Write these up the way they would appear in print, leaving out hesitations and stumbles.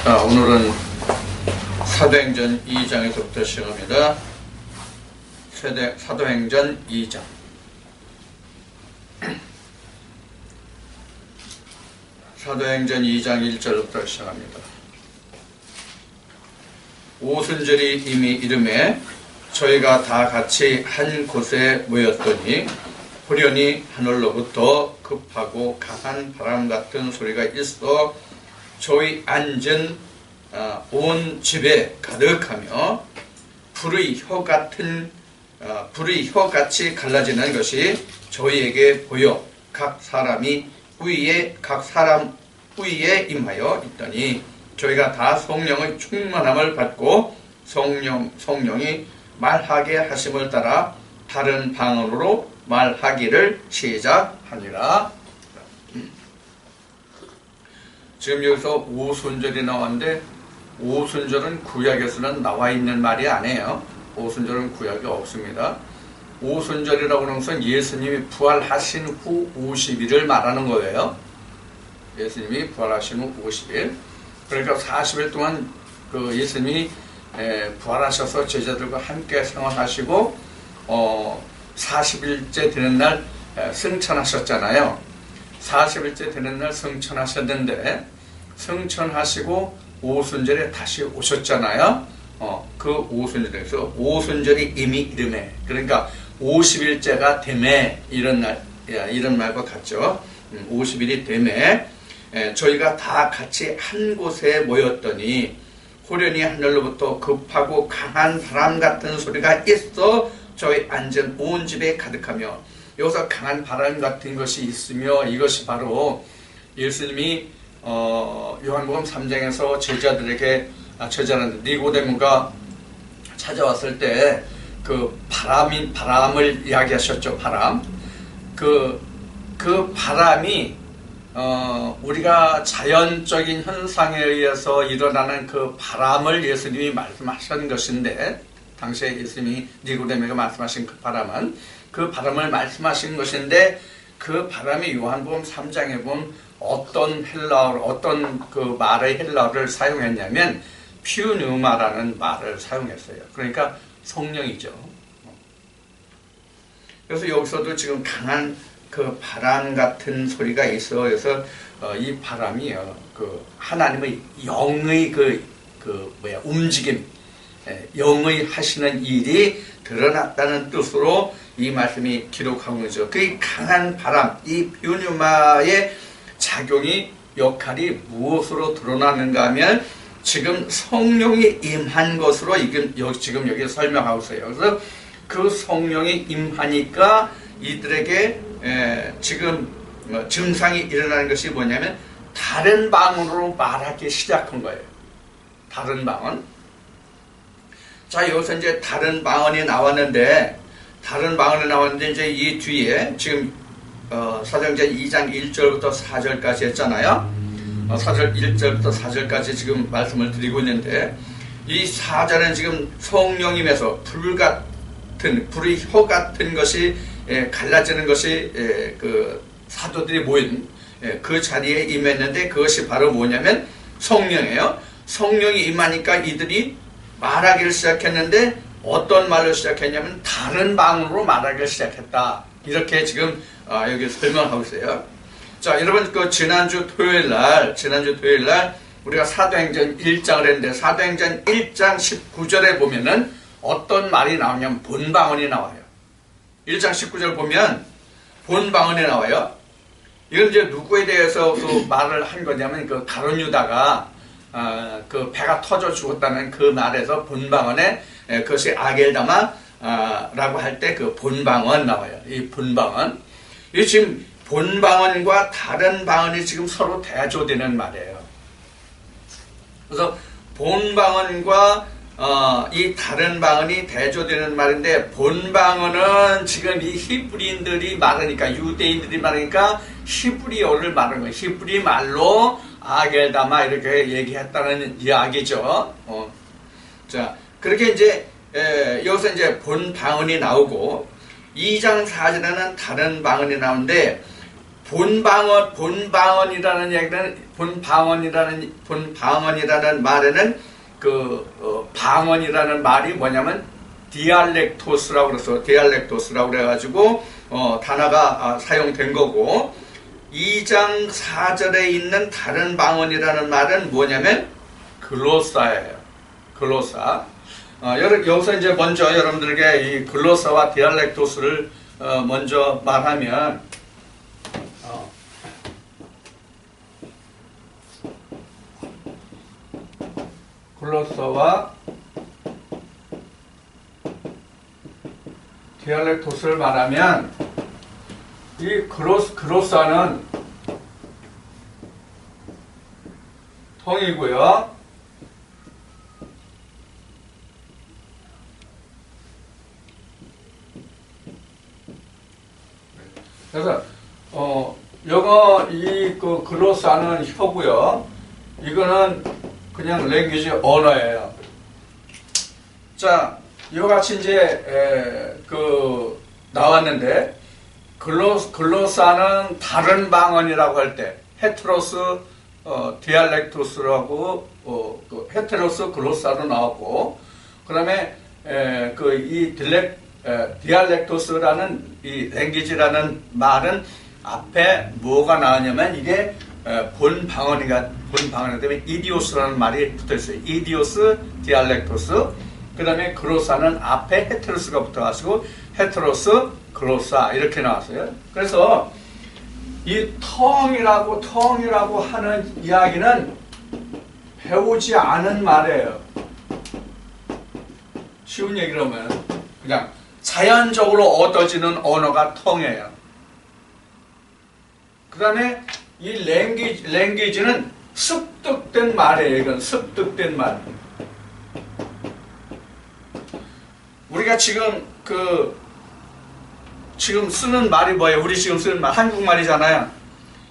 오늘은 사도행전 2장에서부터 시작합니다. 사도행전 2장. 사도행전 2장 1절부터 시작합니다. 오순절이 이미 이름에 저희가 다 같이 한 곳에 모였더니 호련히 하늘로부터 급하고 강한 바람 같은 소리가 있어 저희 앉은 온 집에 가득하며 불의 혀같이 갈라지는 것이 저희에게 보여 각 사람 위에 임하여 있더니 저희가 다 성령의 충만함을 받고 성령이 말하게 하심을 따라 다른 방언으로 말하기를 시작하니라. 지금 여기서 오순절이 나왔는데 오순절은 구약에서는 나와 있는 말이 아니에요. 오순절은 구약이 없습니다. 오순절이라고 하는 것은 예수님이 부활하신 후 50일을 말하는 거예요. 예수님이 부활하신 후 50일. 그러니까 40일 동안 그 예수님이 부활하셔서 제자들과 함께 생활하시고 40일째 되는 날 승천하셨잖아요. 40일째 되는 날 승천하셨는데 승천하시고 오순절에 다시 오셨잖아요. 그 오순절에서 오순절이 이미 이름에, 그러니까 50일째가 되매, 이런 말과 같죠. 50일이 되매 저희가 다 같이 한 곳에 모였더니 호련히 하늘로부터 급하고 강한 바람 같은 소리가 있어 저희 앉은 온 집에 가득하며, 여기서 강한 바람 같은 것이 있으며 이것이 바로 예수님이 요한복음 3장에서 제자들에게 제자는 니고데모가 찾아왔을 때 그 바람을 이야기하셨죠. 바람. 그 바람이 우리가 자연적인 현상에 의해서 일어나는 그 바람을 예수님이 말씀하신 것인데, 당시에 예수님이 니고데모가 말씀하신 그 바람을 말씀하신 것인데, 그 바람이 요한복음 3장에 보면 어떤 그 말의 헬라어를 사용했냐면 피우뉴마라는 말을 사용했어요. 그러니까 성령이죠. 그래서 여기서도 지금 강한 그 바람 같은 소리가 있어. 그래서 이 바람이요, 그 하나님의 영의 움직임, 영의 하시는 일이 드러났다는 뜻으로 이 말씀이 기록하고 있죠. 그 강한 바람, 이 피우뉴마의 작용이, 역할이 무엇으로 드러나는가 하면 지금 성령이 임한 것으로 지금 여기 설명하고 있어요. 그래서 그 성령이 임하니까 이들에게 지금 증상이 일어나는 것이 뭐냐면 다른 방언으로 말하기 시작한 거예요. 다른 방언. 자, 여기서 이제 다른 방언이 나왔는데 이제 이 뒤에 지금 사도행전 2장 1절부터 4절까지 했잖아요. 4절 1절부터 4절까지 지금 말씀을 드리고 있는데, 이 4절은 지금 성령님에서 불의 혀 같은 것이 갈라지는 것이 그 사도들이 모인 그 자리에 임했는데, 그것이 바로 뭐냐면 성령이에요. 성령이 임하니까 이들이 말하기를 시작했는데, 어떤 말을 시작했냐면 다른 방언으로 말하기를 시작했다. 이렇게 지금 여기 설명하고 있어요. 자, 여러분, 그 지난주 토요일 날 우리가 사도행전 1장을 했는데, 사도행전 1장 19절에 보면은 어떤 말이 나오냐면 본방언이 나와요. 1장 19절 보면 본방언이 나와요. 이건 이제 누구에 대해서 그 말을 한 거냐면, 그 가룟 유다가 그 배가 터져 죽었다는 그 말에서 본방언에, 그것이 아겔다마 라고 할 때 그 본방언 나와요. 이 본방언. 이 지금 본방언과 다른 방언이 지금 서로 대조되는 말이에요. 그래서 본방언과 이 다른 방언이 대조되는 말인데, 본방언은 지금 이 히브리인들이 말하니까, 유대인들이 말하니까 히브리어를 말하는 거예요. 히브리 말로 아겔다마 이렇게 얘기했다는 이야기죠. 자, 그렇게 이제 여기서 이제 본 방언이 나오고, 2장 4절에는 다른 방언이 나오는데, 본방언이라는 얘기는 본방언이라는 말에는 방언이라는 말이 뭐냐면 디알렉토스라고 그래서 디알렉토스라고 그래가지고 단어가 사용된 거고 2장 4절에 있는 다른 방언이라는 말은 뭐냐면 글로사예요. 글로사. 여기서 이제 먼저 여러분들에게 이 글로사와 디알렉토스를 먼저 말하면 글로사와 디알렉토스를 말하면 이 글로사는 통이고요. 그래서 그 글로사는 혀고요. 이거는 그냥 랭귀지 언어예요. 자, 이와 같이 이제 나왔는데 글로사는 다른 방언이라고 할 때 헤테로스 디알렉토스라고 헤테로스 글로사로 나왔고 그다음에 이 디알렉토스라는 이 랭귀지라는 말은 앞에 뭐가 나왔냐면 이게 본방언이기 때문에 이디오스라는 말이 붙어있어요. 이디오스, 디알렉토스. 그 다음에 글로사는 앞에 헤테로스가 붙어가지고 헤테로스, 글로사 이렇게 나왔어요. 그래서 이 텅이라고 하는 이야기는 배우지 않은 말이에요. 쉬운 얘기로 하면 그냥 자연적으로 얻어지는 언어가 텅이에요. 그 다음에 이 랭귀지는 습득된 말이에요. 이건 습득된 말. 우리가 지금 지금 쓰는 말이 뭐예요? 우리 지금 쓰는 말 한국말이잖아요.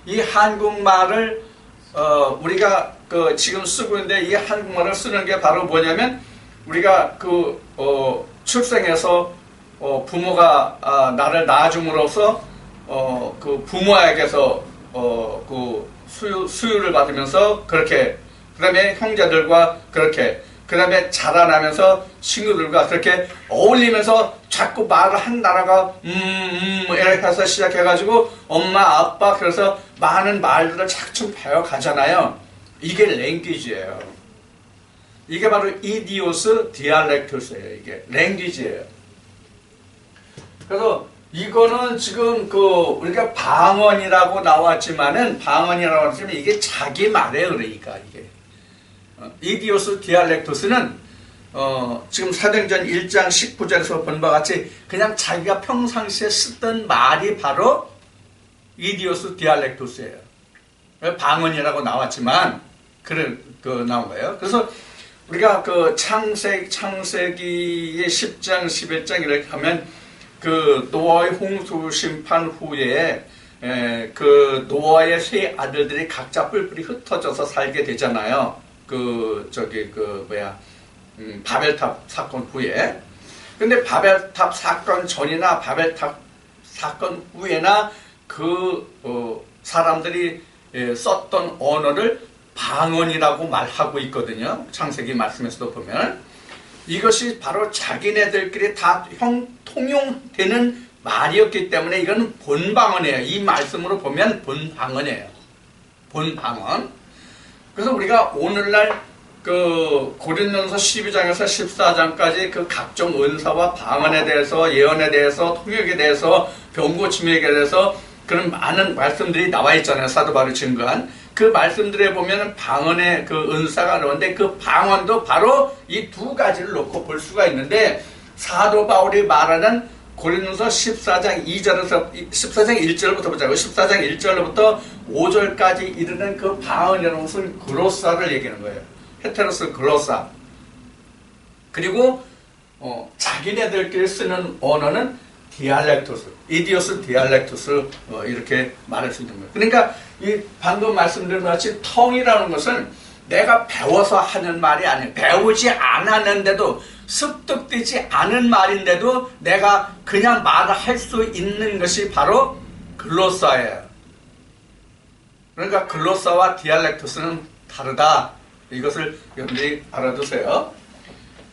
이 한국말을 우리가 지금 쓰고 있는데 이 한국말을 쓰는 게 바로 뭐냐면 우리가 출생해서 부모가 나를 낳아줌으로써 부모에게서 수유를 받으면서 그렇게 그 다음에 형제들과 그렇게 그 다음에 자라나면서 친구들과 그렇게 어울리면서 자꾸 말을 한 나라가 이렇게 해서 시작해가지고 엄마 아빠 그래서 많은 말들을 차츰 배워가잖아요. 이게 랭귀지예요. 이게 바로 이디오스 디알렉토스예요. 이게 랭귀지예요. 그래서 이거는 지금 우리가 방언이라고 나왔지만 이게 자기 말이에요. 그러니까 이게 이디오스 디알렉토스는 지금 사도행전 1장 19절에서 본 바와 같이 그냥 자기가 평상시에 쓰던 말이 바로 이디오스 디알렉토스예요. 방언이라고 나왔지만 나온 거예요. 그래서 우리가 창세기의 10장 11장 이렇게 하면 노아의 홍수 심판 후에 노아의 세 아들들이 각자 뿔뿔이 흩어져서 살게 되잖아요. 바벨탑 사건 후에. 근데 바벨탑 사건 전이나 바벨탑 사건 후에나 사람들이 썼던 언어를 방언이라고 말하고 있거든요. 창세기 말씀에서도 보면. 이것이 바로 자기네들끼리 다 통용되는 말이었기 때문에 이건 본방언이에요. 이 말씀으로 보면 본방언이에요. 본방언. 그래서 우리가 오늘날 고린도전서 12장에서 14장까지 각종 은사와 방언에 대해서 예언에 대해서 통역에 대해서 병고침에 대해서 그런 많은 말씀들이 나와 있잖아요. 사도 바울이 증거한 그 말씀들에 보면 방언의 은사가 나오는데 그 방언도 바로 이 두 가지를 놓고 볼 수가 있는데 사도 바울이 말하는 고린도전서 14장 1절부터 보자고. 14장 1절부터 5절까지 이르는 그 방언이라는 것은 글로사를 얘기하는 거예요. 헤테로스 글로사. 그리고 자기네들끼리 쓰는 언어는 디알렉토스, 이디오스 디알렉토스 이렇게 말할 수 있는 거예요. 그러니까 이 방금 말씀드린 것 같이 텅이라는 것은 내가 배워서 하는 말이 아니에요. 배우지 않았는데도 습득되지 않은 말인데도 내가 그냥 말을 할 수 있는 것이 바로 글로사예요. 그러니까 글로사와 디알렉토스는 다르다. 이것을 여러분들이 알아두세요.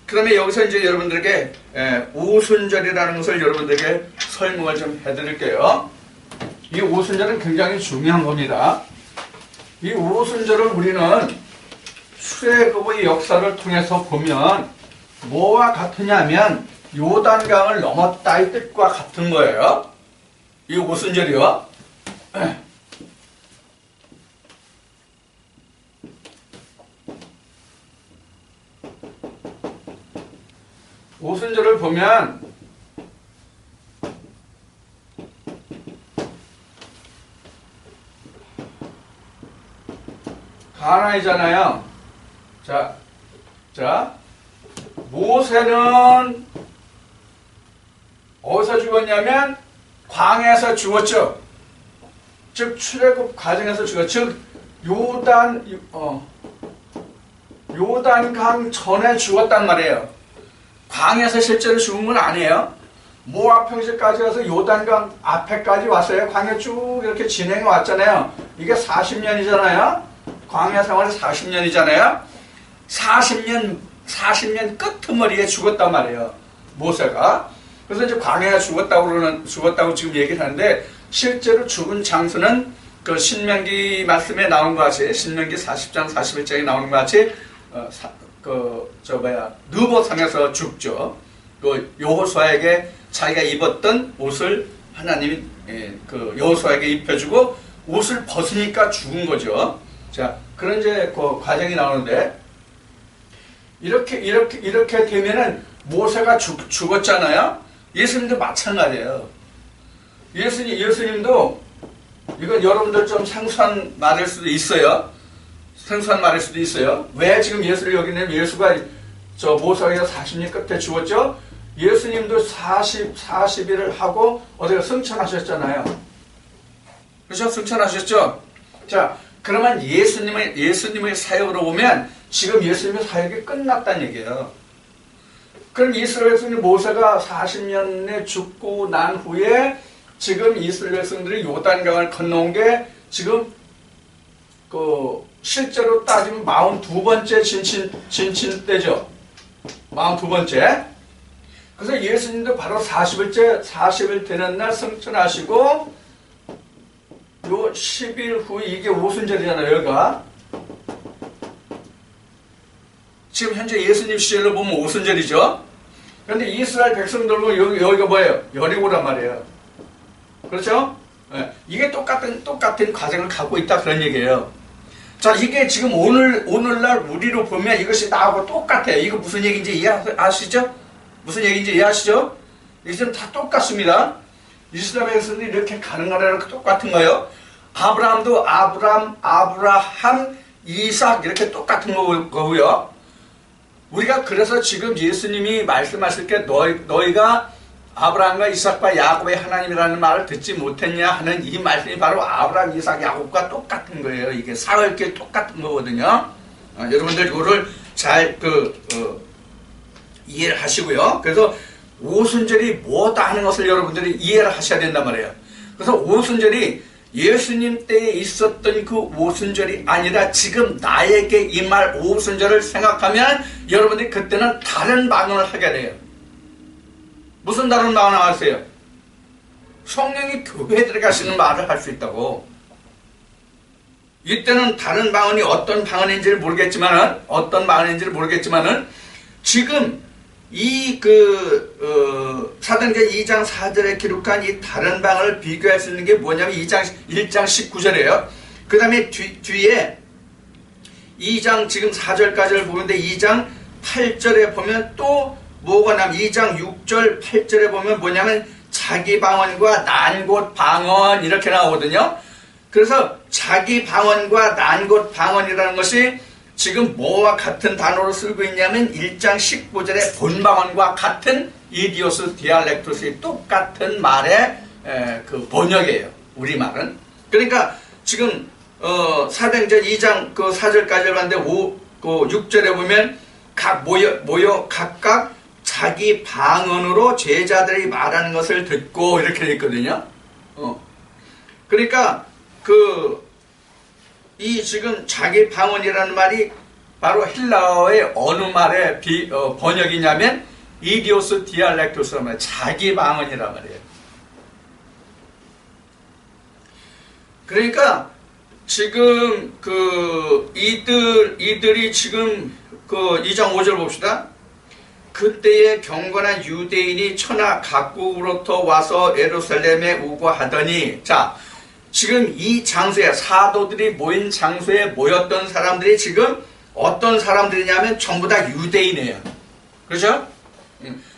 그다음에 여기서 이제 여러분들에게 오순절이라는 것을 여러분들에게 설명을 좀 해드릴게요. 이 오순절은 굉장히 중요한 겁니다. 이 오순절을 우리는 출애굽의 역사를 통해서 보면 뭐와 같으냐면 요단강을 넘었다의 뜻과 같은 거예요. 이 오순절이요. 오순절을 보면 가나이잖아요. 자, 모세는 어디서 죽었냐면 광야에서 죽었죠. 즉 출애굽 과정에서 죽었죠. 즉 요단강 전에 죽었단 말이에요. 광야에서 실제로 죽은 건 아니에요. 모압 평지까지 가서 요단강 앞에까지 왔어요. 광야 쭉 이렇게 진행해 왔잖아요. 이게 40년이잖아요. 광야 생활이 40년이잖아요. 40년 끄트머리에 죽었단 말이에요. 모세가. 그래서 이제 광야에 죽었다고 지금 얘기를 하는데, 실제로 죽은 장소는 그 신명기 말씀에 나온 것 같이, 신명기 40장 41장에 나오는 것 같이, 느보산에서 죽죠. 그 여호수아에게 자기가 입었던 옷을 하나님이 여호수아에게 입혀주고 옷을 벗으니까 죽은 거죠. 자, 그런 이제 그 과정이 나오는데, 이렇게 되면은 모세가 죽었잖아요. 예수님도 마찬가지예요. 예수님도 이건 여러분들 좀 생소한 말일 수도 있어요. 왜 지금 예수를 여기냐면 예수가 모세가 40년 끝에 죽었죠. 예수님도 40일을 하고 어디가 승천하셨잖아요. 그렇죠? 승천하셨죠. 자, 그러면 예수님의 사역으로 보면 지금 예수님의 사역이 끝났다는 얘기예요. 그럼 이스라엘 백성들 모세가 40년에 죽고 난 후에 지금 이스라엘 백성들이 요단강을 건너온 게 지금 실제로 따지면 42번째 진친 때죠. 42번째. 그래서 예수님도 바로 40일 되는 날 승천하시고 요 10일 후 이게 오순절이잖아요. 여기가 지금 현재 예수님 시절로 보면 오순절이죠. 그런데 이스라엘 백성들도 여기가 뭐예요? 여리고란 말이에요. 그렇죠? 네. 이게 똑같은 과정을 갖고 있다 그런 얘기예요. 자, 이게 지금 오늘날 우리로 보면 이것이 나하고 똑같아요. 이거 무슨 얘기인지 이해하시죠? 무슨 얘기인지 이해하시죠? 이게 좀 다 똑같습니다. 이스라엘 백성들이 이렇게 가는 거라는 똑같은 거예요. 아브라함도 아브라함, 이삭 이렇게 똑같은 거고요. 우리가 그래서 지금 예수님이 말씀하실 때 너희가 아브라함과 이삭과 야곱의 하나님이라는 말을 듣지 못했냐 하는 이 말씀이 바로 아브라함, 이삭, 야곱과 똑같은 거예요. 이게 사흘길 똑같은 거거든요. 여러분들 이거를 잘 이해를 하시고요. 그래서 오순절이 뭐다 하는 것을 여러분들이 이해를 하셔야 된단 말이에요. 그래서 오순절이 예수님 때에 있었던 그 오순절이 아니라 지금 나에게 임할 오순절을 생각하면 여러분들이 그때는 다른 방언을 하게 돼요. 무슨 다른 방언을 하세요? 성령이 교회에 들어가시는 말을 할 수 있다고. 이때는 다른 방언이 어떤 방언인지를 모르겠지만은 지금 이 사도행전 2장 4절에 기록한 이 다른 방언을 비교할 수 있는 게 뭐냐면 1장 19절이에요. 그 다음에 뒤에 2장 지금 4절까지를 보는데 2장 8절에 보면 또 뭐가 나면 2장 6절 8절에 보면 뭐냐면 자기 방언과 난 곧 방언 이렇게 나오거든요. 그래서 자기 방언과 난 곧 방언이라는 것이 지금 뭐와 같은 단어로 쓰고 있냐면 1장 19절의 본방언과 같은 이디오스 디알렉토스의 똑같은 말의 그 번역이에요. 우리말은. 그러니까 지금 사도행전 2장 4절까지 봤는데 6절에 보면 모여 각각 자기 방언으로 제자들이 말하는 것을 듣고 이렇게 되어 있거든요. 그러니까 이 지금 자기 방언이라는 말이 바로 헬라어의 어느 말의 번역이냐면 이디오스 디알렉토스란 말이에요. 자기 방언이란 말이에요. 그러니까 지금 이들이 지금 2장 5절 봅시다. 그때에 경건한 유대인이 천하 각국으로부터 와서 예루살렘에 오고 하더니, 자, 지금 이 장소에, 사도들이 모인 장소에 모였던 사람들이 지금 어떤 사람들이냐면 전부 다 유대인이에요. 그렇죠?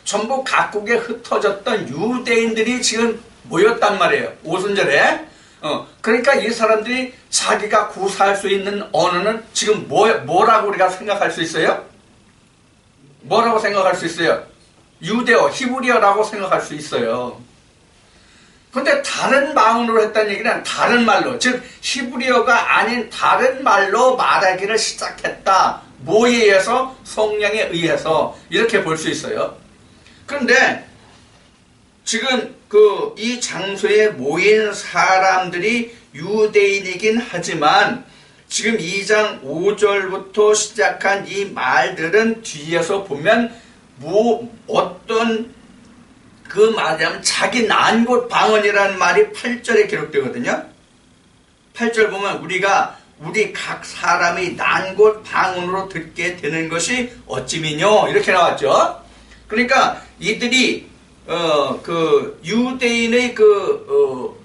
전부 각국에 흩어졌던 유대인들이 지금 모였단 말이에요. 오순절에. 그러니까 이 사람들이 자기가 구사할 수 있는 언어는 지금 뭐라고 우리가 생각할 수 있어요? 뭐라고 생각할 수 있어요? 유대어, 히브리어라고 생각할 수 있어요. 근데 다른 방언으로 했다는 얘기는 다른 말로, 즉 히브리어가 아닌 다른 말로 말하기를 시작했다. 뭐에 의해서? 성령에 의해서. 이렇게 볼 수 있어요. 그런데 지금 이 장소에 모인 사람들이 유대인이긴 하지만 지금 2장 5절부터 시작한 이 말들은 뒤에서 보면 어떤 그 말이냐면 자기 난 곳 방언이라는 말이 8절에 기록되거든요. 8절 보면 우리 각 사람이 난 곳 방언으로 듣게 되는 것이 어찌미뇨 이렇게 나왔죠. 그러니까 이들이 유대인의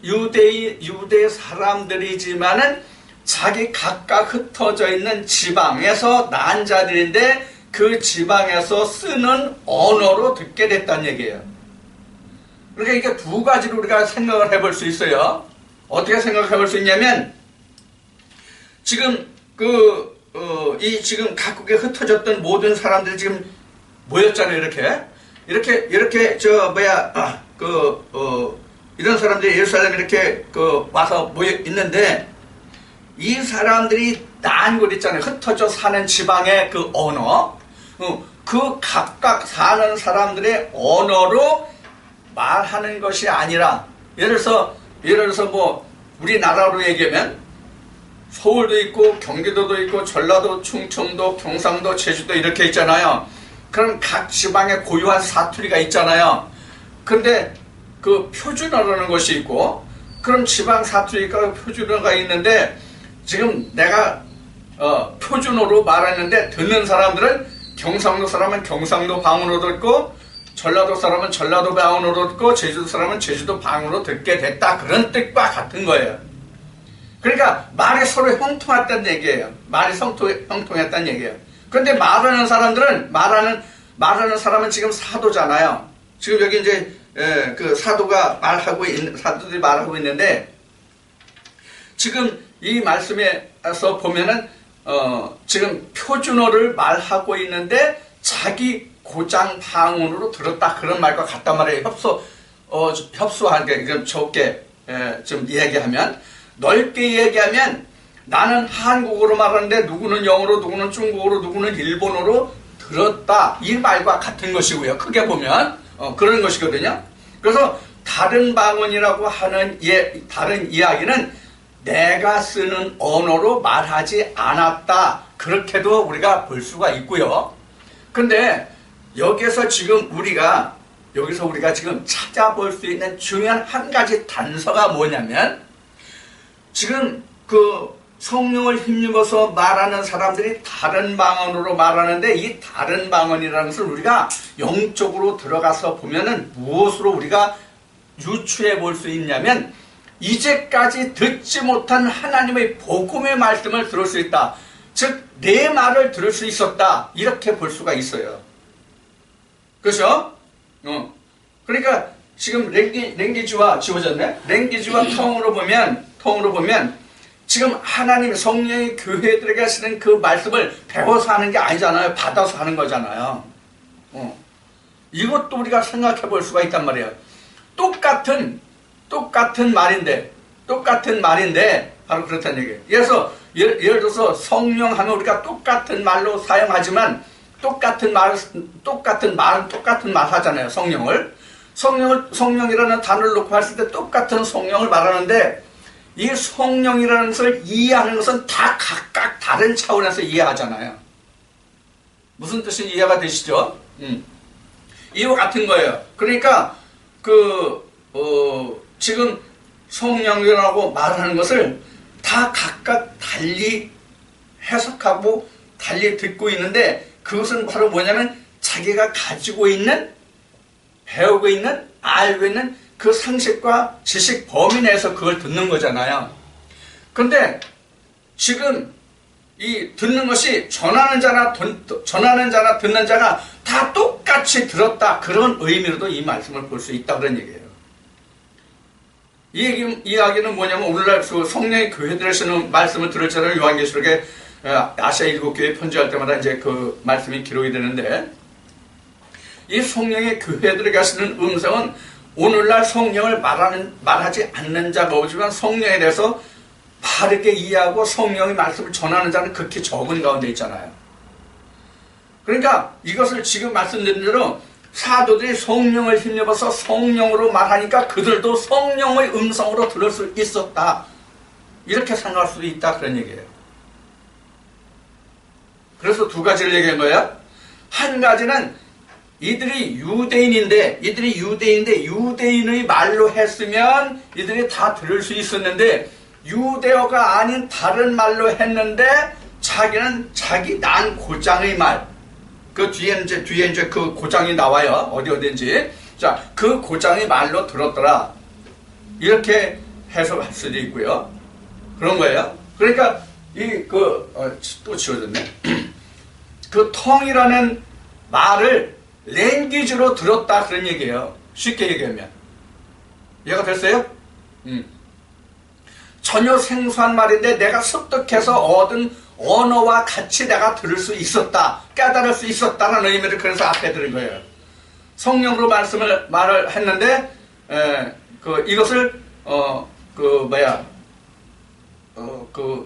유대 사람들이지만은 자기 각각 흩어져 있는 지방에서 난 자들인데 그 지방에서 쓰는 언어로 듣게 됐다는 얘기예요. 그러니까 이게 두 가지로 우리가 생각을 해볼 수 있어요. 어떻게 생각해 볼 수 있냐면, 지금 지금 각국에 흩어졌던 모든 사람들이 지금 모였잖아요. 이렇게 이런 사람들이 예루살렘에 이렇게 와서 모여 있는데, 이 사람들이 난 곳 있잖아요. 흩어져 사는 지방의 그 언어, 그 각각 사는 사람들의 언어로 말하는 것이 아니라, 예를 들어서 뭐 우리나라로 얘기하면 서울도 있고 경기도도 있고 전라도, 충청도, 경상도, 제주도 이렇게 있잖아요. 그럼 각 지방에 고유한 사투리가 있잖아요. 근데 그 표준어라는 것이 있고, 그럼 지방 사투리가 표준어가 있는데, 지금 내가 표준어로 말하는데 듣는 사람들은 경상도 사람은 경상도 방언으로 듣고, 전라도 사람은 전라도 방언으로 듣고, 제주도 사람은 제주도 방언으로 듣게 됐다. 그런 뜻과 같은 거예요. 그러니까 말이 서로 형통했다는 얘기예요. 말이 형통했다는 얘기예요. 그런데 말하는 사람은 지금 사도잖아요. 지금 여기 이제 사도들이 말하고 있는데, 지금 이 말씀에서 보면은 지금 표준어를 말하고 있는데 자기 고장 방언으로 들었다, 그런 말과 같단 말이에요. 협소하게 좀 적게 좀 이야기하면, 넓게 얘기하면 나는 한국어로 말하는데 누구는 영어로, 누구는 중국어로, 누구는 일본어로 들었다, 이 말과 같은 것이고요. 크게 보면 그런 것이거든요. 그래서 다른 방언이라고 하는 다른 이야기는 내가 쓰는 언어로 말하지 않았다, 그렇게도 우리가 볼 수가 있고요. 근데 여기서 우리가 지금 찾아볼 수 있는 중요한 한 가지 단서가 뭐냐면, 지금 성령을 힘입어서 말하는 사람들이 다른 방언으로 말하는데, 이 다른 방언이라는 것을 우리가 영적으로 들어가서 보면은 무엇으로 우리가 유추해 볼 수 있냐면, 이제까지 듣지 못한 하나님의 복음의 말씀을 들을 수 있다. 즉, 내 말을 들을 수 있었다. 이렇게 볼 수가 있어요. 그렇죠? 그러니까 지금 랭귀지와 지워졌네? 랭귀지와 텅으로 보면 지금 하나님 성령의 교회들에게 하시는 그 말씀을 배워서 하는 게 아니잖아요. 받아서 하는 거잖아요. 이것도 우리가 생각해 볼 수가 있단 말이에요. 똑같은 말인데 바로 그렇다는 얘기예요. 예를 들어서 성령 하면 우리가 똑같은 말로 사용하지만 똑같은 말은 똑같은 말 하잖아요. 성령이라는 단어를 놓고 했을 때 똑같은 성령을 말하는데, 이 성령이라는 것을 이해하는 것은 다 각각 다른 차원에서 이해하잖아요. 무슨 뜻인지 이해가 되시죠? 이와 같은 거예요. 그러니까 지금 성령이라고 말하는 것을 다 각각 달리 해석하고 달리 듣고 있는데, 그것은 바로 뭐냐면 자기가 가지고 있는, 배우고 있는, 알고 있는 그 상식과 지식 범위 내에서 그걸 듣는 거잖아요. 그런데 지금 이 듣는 것이 전하는 자나 듣는 자가 다 똑같이 들었다, 그런 의미로도 이 말씀을 볼 수 있다, 그런 얘기예요. 이 이야기는 뭐냐면 오늘날 그 성령의 교회들에 쓰는 말씀을 들을 때는 요한계시록에 아시아 7교회 편지할 때마다 이제 그 말씀이 기록이 되는데, 이 성령의 교회들에게 하시는 음성은 오늘날 성령을 말하지 않는 자가 오지만 성령에 대해서 바르게 이해하고 성령의 말씀을 전하는 자는 극히 적은 가운데 있잖아요. 그러니까 이것을 지금 말씀드린 대로 사도들이 성령을 힘입어서 성령으로 말하니까 그들도 성령의 음성으로 들을 수 있었다, 이렇게 생각할 수도 있다, 그런 얘기예요. 그래서 두 가지를 얘기한 거예요. 한 가지는 이들이 유대인인데 유대인의 말로 했으면 이들이 다 들을 수 있었는데, 유대어가 아닌 다른 말로 했는데 자기는 자기 난 고장의 말, 그 뒤에 이제 그 고장이 나와요. 어딘지. 자, 그 고장의 말로 들었더라, 이렇게 해석할 수도 있고요. 그런 거예요. 그러니까 또 지워졌네. 그 텅이라는 말을 랭귀지로 들었다, 그런 얘기예요. 쉽게 얘기하면. 이해가 됐어요? 전혀 생소한 말인데 내가 습득해서 얻은 언어와 같이 내가 들을 수 있었다, 깨달을 수 있었다는 의미를 그래서 앞에 들은 거예요. 성령으로 말을 했는데, 이것을,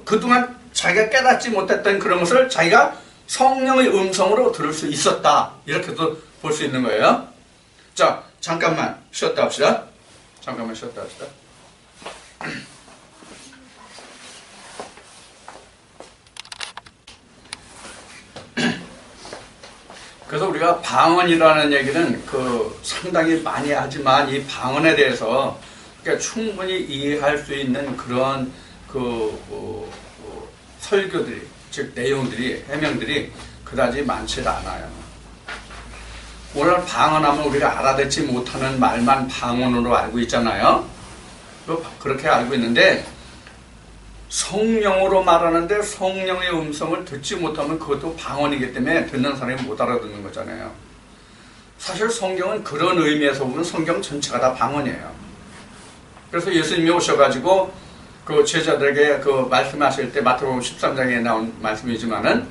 그동안 자기가 깨닫지 못했던 그런 것을 자기가 성령의 음성으로 들을 수 있었다, 이렇게도 볼 수 있는 거예요. 자, 잠깐만 쉬었다 합시다. 그래서 우리가 방언이라는 얘기는 상당히 많이 하지만, 이 방언에 대해서 충분히 이해할 수 있는 그런 설교들이, 즉 내용들이, 해명들이 그다지 많지 않아요. 오늘 방언하면 우리가 알아듣지 못하는 말만 방언으로 알고 있잖아요. 그렇게 알고 있는데, 성령으로 말하는데 성령의 음성을 듣지 못하면 그것도 방언이기 때문에 듣는 사람이 못 알아듣는 거잖아요. 사실 성경은 그런 의미에서 보면 성경 전체가 다 방언이에요. 그래서 예수님이 오셔가지고 그 제자들에게 말씀하실 때, 마태복음 13장에 나온 말씀이지만은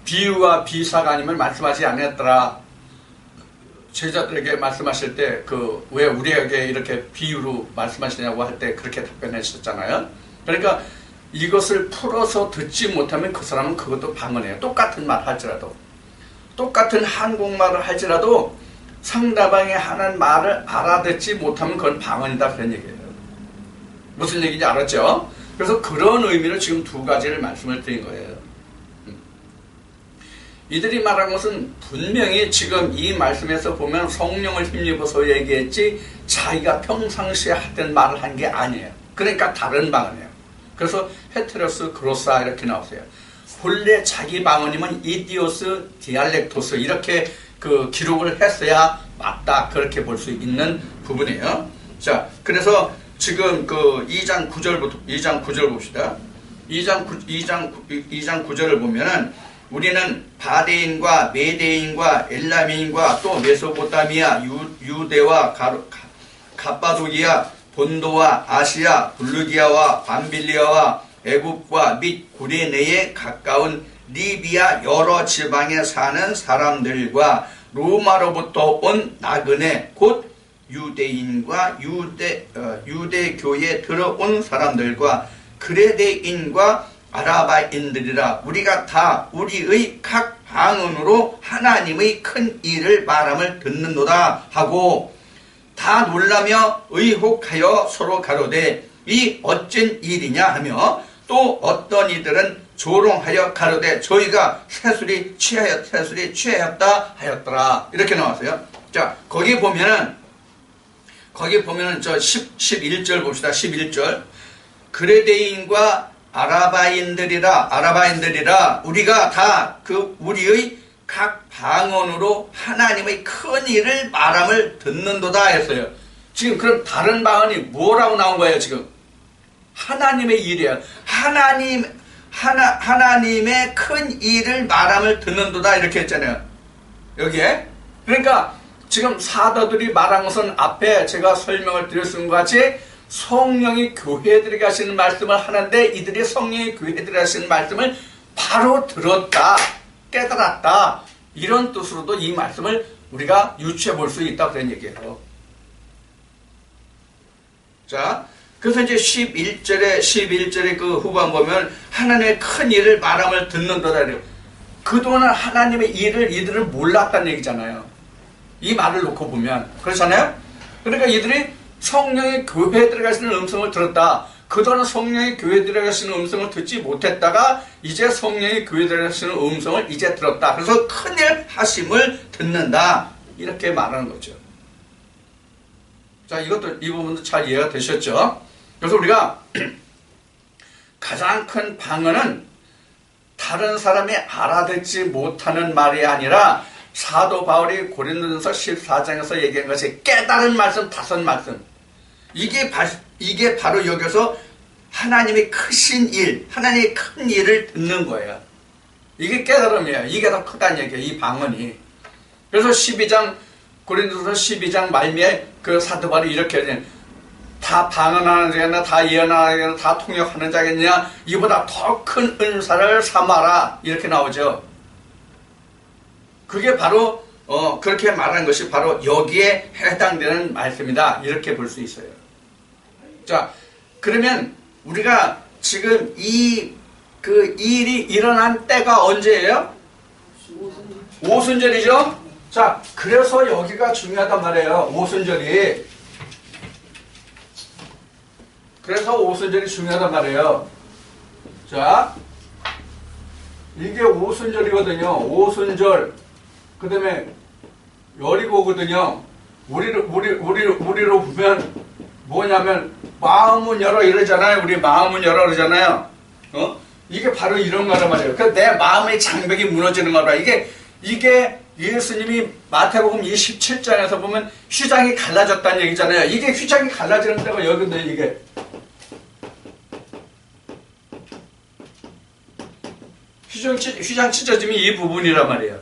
비유와 비사가 아니면 말씀하지 않았더라. 제자들에게 말씀하실 때 왜 우리에게 이렇게 비유로 말씀하시냐고 할 때 그렇게 답변하셨잖아요. 그러니까 이것을 풀어서 듣지 못하면 그 사람은 그것도 방언이에요. 똑같은 말 할지라도, 똑같은 한국말을 할지라도 상대방이 하는 말을 알아듣지 못하면 그건 방언이다, 그런 얘기예요. 무슨 얘기인지 알았죠? 그래서 그런 의미로 지금 두 가지를 말씀을 드린 거예요. 이들이 말한 것은 분명히 지금 이 말씀에서 보면 성령을 힘입어서 얘기했지 자기가 평상시에 하던 말을 한 게 아니에요. 그러니까 다른 방언이에요. 그래서 헤테로스, 그로사 이렇게 나오세요. 본래 자기 방언이면 이디오스, 디알렉토스 이렇게 기록을 했어야 맞다, 그렇게 볼 수 있는 부분이에요. 자, 그래서 지금 2장 9절 봅시다. 2장 9절을 보면은 우리는 바데인과 메데인과 엘라민과 또 메소포타미아, 유대와 갑바도기아, 본도와 아시아, 블루기아와 밤빌리아와 애굽과 및 구레네에 가까운 리비아 여러 지방에 사는 사람들과 로마로부터 온 나그네 곧 유대인과 유대교에 들어온 사람들과 그레데인과 아라바인들이라. 우리가 다 우리의 각 방언으로 하나님의 큰 일을 말함을 듣는도다 하고 다 놀라며 의혹하여 서로 가로되 이 어쩐 일이냐 하며 또 어떤 이들은 조롱하여 가로되 저희가 새술이 취하였다 하였더라. 이렇게 나왔어요. 자, 거기 보면은 저 11절 봅시다. 11절. 그레데인과 아라바인들이라 우리가 다 우리의 각 방언으로 하나님의 큰 일을 말함을 듣는도다 했어요. 지금 그럼 다른 방언이 뭐라고 나온 거예요, 지금? 하나님의 일이에요. 하나님의 큰 일을 말함을 듣는도다 이렇게 했잖아요. 여기에. 그러니까 지금 사도들이 말한 것은 앞에 제가 설명을 드렸은 것 같이 성령이 교회들에게 하시는 말씀을 하는데 이들이 성령이 교회들에게 하시는 말씀을 바로 들었다, 깨달았다, 이런 뜻으로도 이 말씀을 우리가 유추해 볼 수 있다 그런 얘기예요. 자, 그래서 이제 11절에 그 후반 보면 하나님의 큰 일을 말함을 듣는도다. 그동안 하나님의 일을 이들은 몰랐다는 얘기잖아요. 이 말을 놓고 보면 그렇잖아요. 그러니까 이들이 성령의 교회에 들어가시는 음성을 들었다. 그동안 성령의 교회에 들어가시는 음성을 듣지 못했다가 이제 성령의 교회에 들어가시는 음성을 이제 들었다. 그래서 큰일 하심을 듣는다. 이렇게 말하는 거죠. 자, 이 부분도 잘 이해가 되셨죠? 그래서 우리가 가장 큰 방언은 다른 사람이 알아듣지 못하는 말이 아니라 사도 바울이 고린도전서 14장에서 얘기한 것이 깨달은 말씀 5말씀. 이게 바로 여기서 하나님의 크신 일, 하나님의 큰 일을 듣는 거예요. 이게 깨달음이에요. 이게 더 크다는 얘기예요. 이 방언이. 그래서 고린도전서 12장 말미에 그 사도 바울이 이렇게 해요. 다 방언하는 자겠냐, 다 예언하는 자겠냐, 다 통역하는 자겠냐, 이보다 더 큰 은사를 삼아라. 이렇게 나오죠. 그게 바로 그렇게 말한 것이 바로 여기에 해당되는 말씀이다. 이렇게 볼 수 있어요. 자, 그러면 우리가 지금 그 일이 일어난 때가 언제예요? 오순절이죠? 자, 그래서 여기가 중요하단 말이에요. 오순절이. 그래서 오순절이 중요하단 말이에요. 자, 이게 오순절이거든요. 오순절. 그 다음에 여리고거든요. 우리로 보면 뭐냐면 마음은 열어 이러잖아요. 우리 마음은 열어 그러잖아요. 이게 바로 이런 거란 말이에요. 그래서 내 마음의 장벽이 무너지는 거라. 이게 예수님이 마태복음 27장에서 보면 휘장이 갈라졌다는 얘기잖아요. 이게 휘장이 갈라지는 데가 여기인데 이게. 휘장 찢어짐이 이 부분이란 말이에요.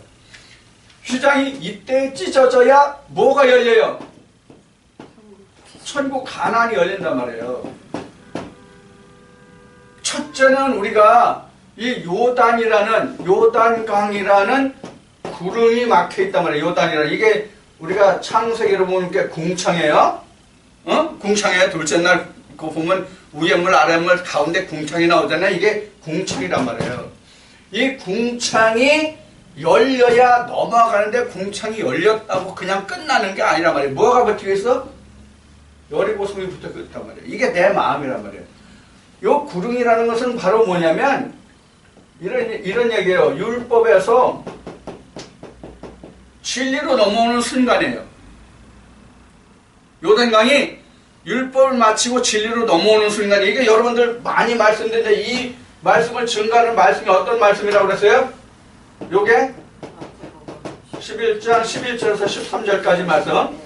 휘장이 이때 찢어져야 뭐가 열려요? 천국 가난이 열린단 말이에요. 첫째는 우리가 이 요단강이라는 구름이 막혀 있단 말이에요. 요단이라는 이게 우리가 창세기로 보는 게 궁창이에요. 궁창이에요. 둘째 날 그거 보면 위에 물 아래 물 가운데 궁창이 나오잖아요. 이게 궁창이란 말이에요. 이 궁창이 열려야 넘어가는데 궁창이 열렸다고 그냥 끝나는 게 아니란 말이에요. 뭐가 버티고 있어? 여리고성이 붙어 있단 말이에요. 이게 내 마음이란 말이에요. 요 구름이라는 것은 바로 뭐냐면 이런 얘기예요. 율법에서 진리로 넘어오는 순간이에요. 요단강이 율법을 마치고 진리로 넘어오는 순간, 이게 여러분들 많이 말씀드렸는데 이 말씀을 증가하는 말씀이 어떤 말씀이라고 그랬어요? 요게 11장 11절에서 13절까지 말씀.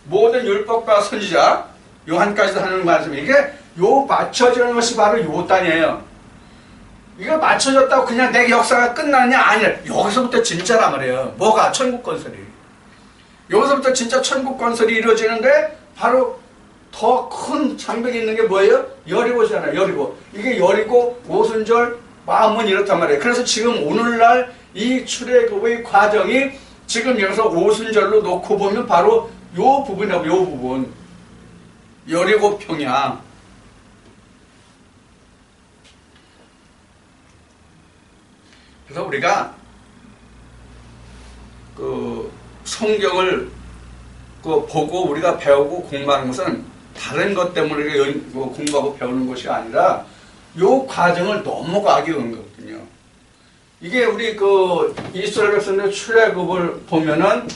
모든 율법과 선지자 요한까지도 하는 말씀. 이게 맞춰지는 것이 바로 요단이에요. 이거 맞춰졌다고 그냥 내 역사가 끝나느냐? 아니야. 여기서부터 진짜란 말이에요. 뭐가? 천국 건설이. 여기서부터 진짜 천국 건설이 이루어지는데 바로 더 큰 장벽이 있는 게 뭐예요? 여리고잖아요. 여리고. 이게 여리고 오순절 마음은 이렇단 말이에요. 그래서 지금 오늘날 이 출애굽의 과정이 지금 여기서 오순절로 놓고 보면 바로 요 부분이라고, 요 부분. 여리고 평야. 그래서 우리가 그 성경을 보고 우리가 배우고 공부하는 것은 다른 것 때문에 공부하고 배우는 것이 아니라 요 과정을 넘어가기 위한 거거든요. 이게 우리 그 이스라엘 백성들 출애굽을 보면은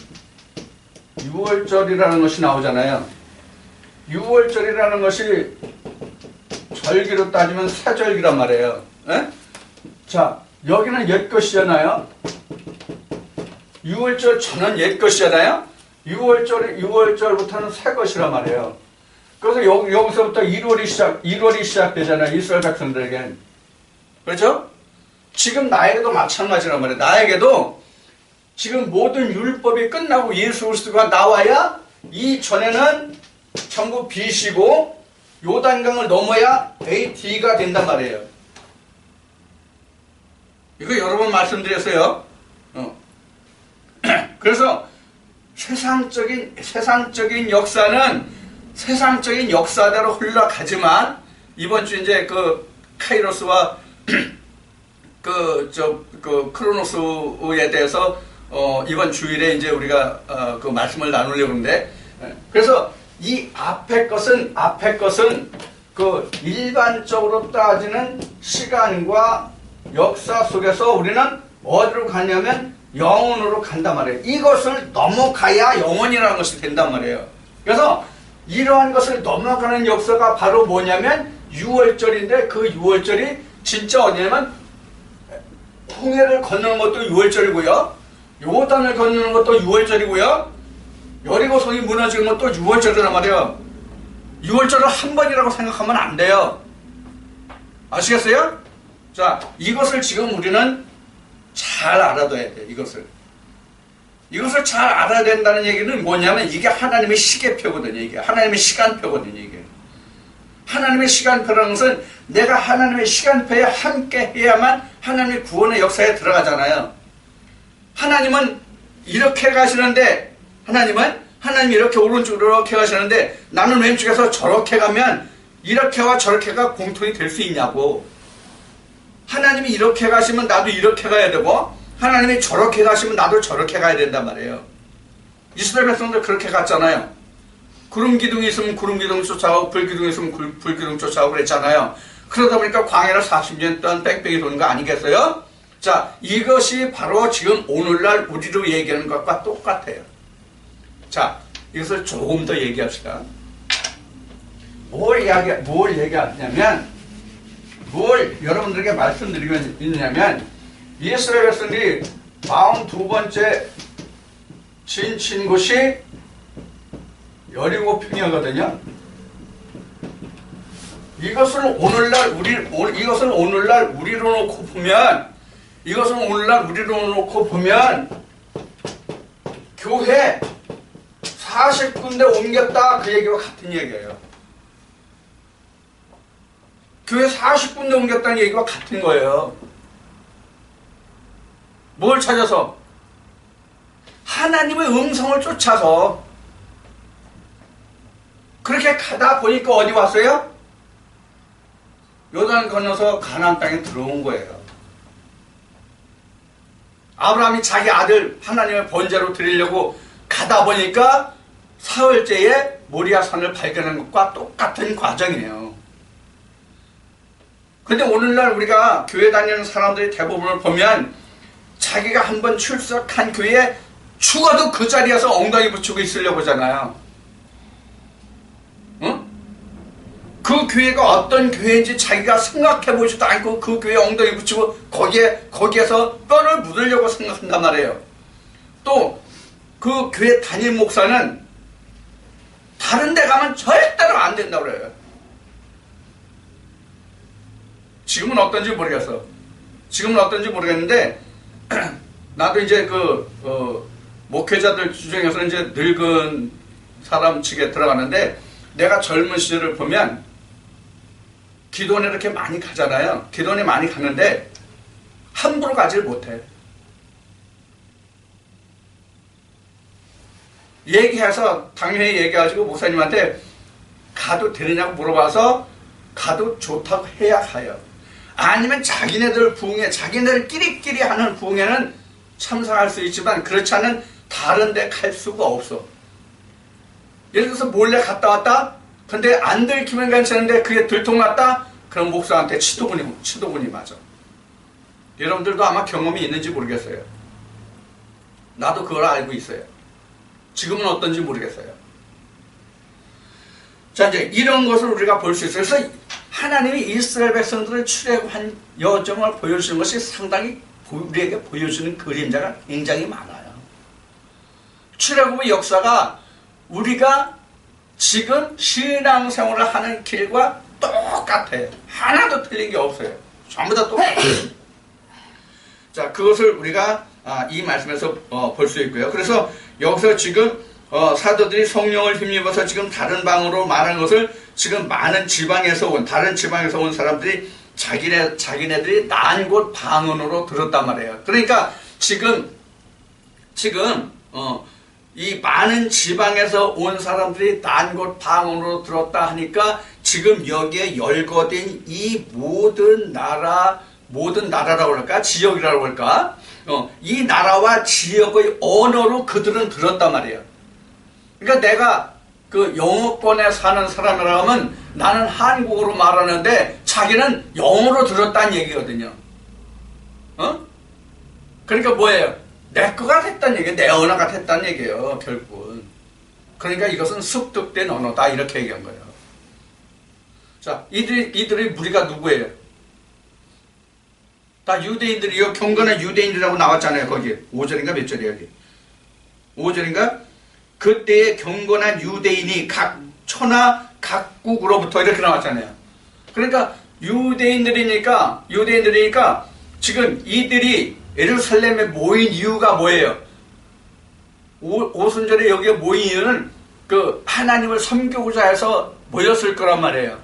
6월절이라는 것이 나오잖아요. 6월절이라는 것이 절기로 따지면 새절기란 말이에요. 에? 자, 여기는 옛 것이잖아요. 6월절 전은 옛 것이잖아요. 6월절부터는 새 것이란 말이에요. 그래서 여기서부터 1월이 시작되잖아요. 이스라엘 백성들에겐. 그렇죠? 지금 나에게도 마찬가지란 말이에요. 나에게도 지금 모든 율법이 끝나고 예수 그리스도가 나와야 이전에는 전부 BC고 요단강을 넘어야 AD가 된단 말이에요. 이거 여러 번 말씀드렸어요. 그래서 세상적인 역사는 세상적인 역사대로 흘러가지만 이번 주 이제 그 카이로스와 크로노스에 대해서 이번 주일에 이제 우리가 그 말씀을 나누려고 하는데, 그래서 이 앞에 것은 그 일반적으로 따지는 시간과 역사 속에서 우리는 어디로 가냐면 영원으로 간단 말이에요. 이것을 넘어가야 영원이라는 것이 된단 말이에요. 그래서 이러한 것을 넘어가는 역사가 바로 뭐냐면 6월절인데 그 6월절이 진짜 어디냐면 홍해를 건너는 것도 6월절이고요. 요단을 건너는 것도 6월절이고요. 여리고성이 무너지는 것도 6월절이란 말이에요. 6월절을 한 번이라고 생각하면 안 돼요. 아시겠어요? 자, 이것을 지금 우리는 잘 알아둬야 돼요. 이것을 잘 알아야 된다는 얘기는 뭐냐면 이게 하나님의 시계표거든요. 이게 하나님의 시간표거든요. 이게 하나님의 시간표라는 것은 내가 하나님의 시간표에 함께 해야만 하나님의 구원의 역사에 들어가잖아요. 하나님은 이렇게 가시는데 하나님이 이렇게 오른쪽으로 이렇게 가시는데 나는 왼쪽에서 저렇게 가면 이렇게와 저렇게가 공통이 될 수 있냐고. 하나님이 이렇게 가시면 나도 이렇게 가야 되고 하나님이 저렇게 가시면 나도 저렇게 가야 된단 말이에요. 이스라엘 백성들 그렇게 갔잖아요. 구름 기둥이 있으면 구름 기둥 쫓아가고 불 기둥이 있으면 불 기둥 쫓아가고 그랬잖아요. 그러다 보니까 광야를 40년 동안 빽빽이 도는 거 아니겠어요? 자, 이것이 바로 지금 오늘날 우리로 얘기하는 것과 똑같아요. 자, 이것을 조금 더 얘기합시다. 뭘 얘기하냐면 뭘 여러분들에게 말씀드리고 있느냐면 이스라엘 백성들이 42번째 진친 곳이 여리고평이거든요. 이것을 오늘날 우리로 놓고 보면 교회 40군데 옮겼다 그 얘기와 같은 얘기예요. 교회 40군데 옮겼다는 얘기와 같은 거예요. 뭘 찾아서? 하나님의 음성을 쫓아서. 그렇게 가다 보니까 어디 왔어요? 요단 건너서 가나안 땅에 들어온 거예요. 아브라함이 자기 아들 하나님의 번제로 드리려고 가다 보니까 사흘째에 모리아 산을 발견한 것과 똑같은 과정이에요. 근데 오늘날 우리가 교회 다니는 사람들이 대부분을 보면 자기가 한번 출석한 교회에 죽어도 그 자리에서 엉덩이 붙이고 있으려고 하잖아요. 응? 그 교회가 어떤 교회인지 자기가 생각해보지도 않고 그 교회에 엉덩이 붙이고 거기에서 뼈를 묻으려고 생각한단 말이에요. 또 그 교회 담임 목사는 다른 데 가면 절대로 안 된다고 그래요. 지금은 어떤지 모르겠는데 나도 이제 목회자들 중에서 이제 늙은 사람 측에 들어가는데 내가 젊은 시절을 보면 기도원에 이렇게 많이 가잖아요. 기도원에 많이 가는데 함부로 가지를 못해. 얘기해서 당연히 얘기해가지고 목사님한테 가도 되느냐고 물어봐서 가도 좋다고 해야 가요. 아니면 자기네들 부흥회, 자기네들끼리 하는 부흥회는 참석할 수 있지만 그렇지 않은 다른 데 갈 수가 없어. 예를 들어서 몰래 갔다 왔다? 근데 안 들키면 괜찮은데 그게 들통났다? 그럼 목사한테 치도군이 맞아. 여러분들도 아마 경험이 있는지 모르겠어요. 나도 그걸 알고 있어요. 지금은 어떤지 모르겠어요. 자, 이제 이런 것을 우리가 볼 수 있어요. 그래서 하나님이 이스라엘 백성들을 출애굽한 여정을 보여주는 것이 상당히 우리에게 보여주는 그림자가 굉장히 많아요. 출애굽의 역사가 우리가 지금 신앙생활을 하는 길과 똑같아요. 하나도 틀린 게 없어요. 전부 다 똑같아요. 자, 그것을 우리가 이 말씀에서 볼 수 있고요. 그래서 여기서 지금 사도들이 성령을 힘입어서 지금 다른 방으로 말한 것을 지금 많은 다른 지방에서 온 사람들이 자기네들이 난 곳 방언으로 들었단 말이에요. 그러니까 지금 이 많은 지방에서 온 사람들이 난 곳 방언으로 들었다 하니까 지금 여기에 열거된 이 모든 나라라고 할까? 지역이라고 할까? 이 나라와 지역의 언어로 그들은 들었단 말이에요. 그러니까 내가 그 영어권에 사는 사람이라 하면 나는 한국어로 말하는데 자기는 영어로 들었다는 얘기거든요. 그러니까 뭐예요? 내 거가 됐다는 얘기예요. 내 언어가 됐다는 얘기예요. 결국은. 그러니까 이것은 습득된 언어다 이렇게 얘기한 거예요. 자, 이들의 무리가 누구예요? 다 유대인들이요. 경건한 유대인이라고 나왔잖아요. 거기 5절인가 몇 절이에요. 여기 5절인가? 그때의 경건한 유대인이 각 천하 각국으로부터 이렇게 나왔잖아요. 그러니까 유대인들이니까 지금 이들이 예루살렘에 모인 이유가 뭐예요? 오순절에 여기에 모인 이유는 그 하나님을 섬기고자 해서 모였을 거란 말이에요.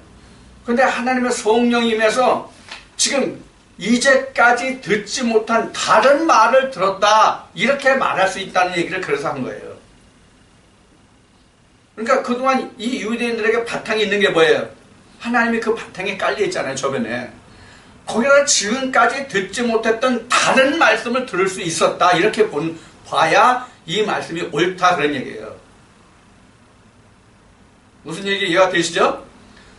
근데 하나님의 성령이 임해서 지금 이제까지 듣지 못한 다른 말을 들었다 이렇게 말할 수 있다는 얘기를 그래서 한 거예요. 그러니까 그동안 이 유대인들에게 바탕이 있는 게 뭐예요? 하나님이 그 바탕에 깔려 있잖아요. 저번에 거기다 지금까지 듣지 못했던 다른 말씀을 들을 수 있었다 이렇게 봐야 이 말씀이 옳다 그런 얘기예요. 무슨 얘기 이해가 되시죠?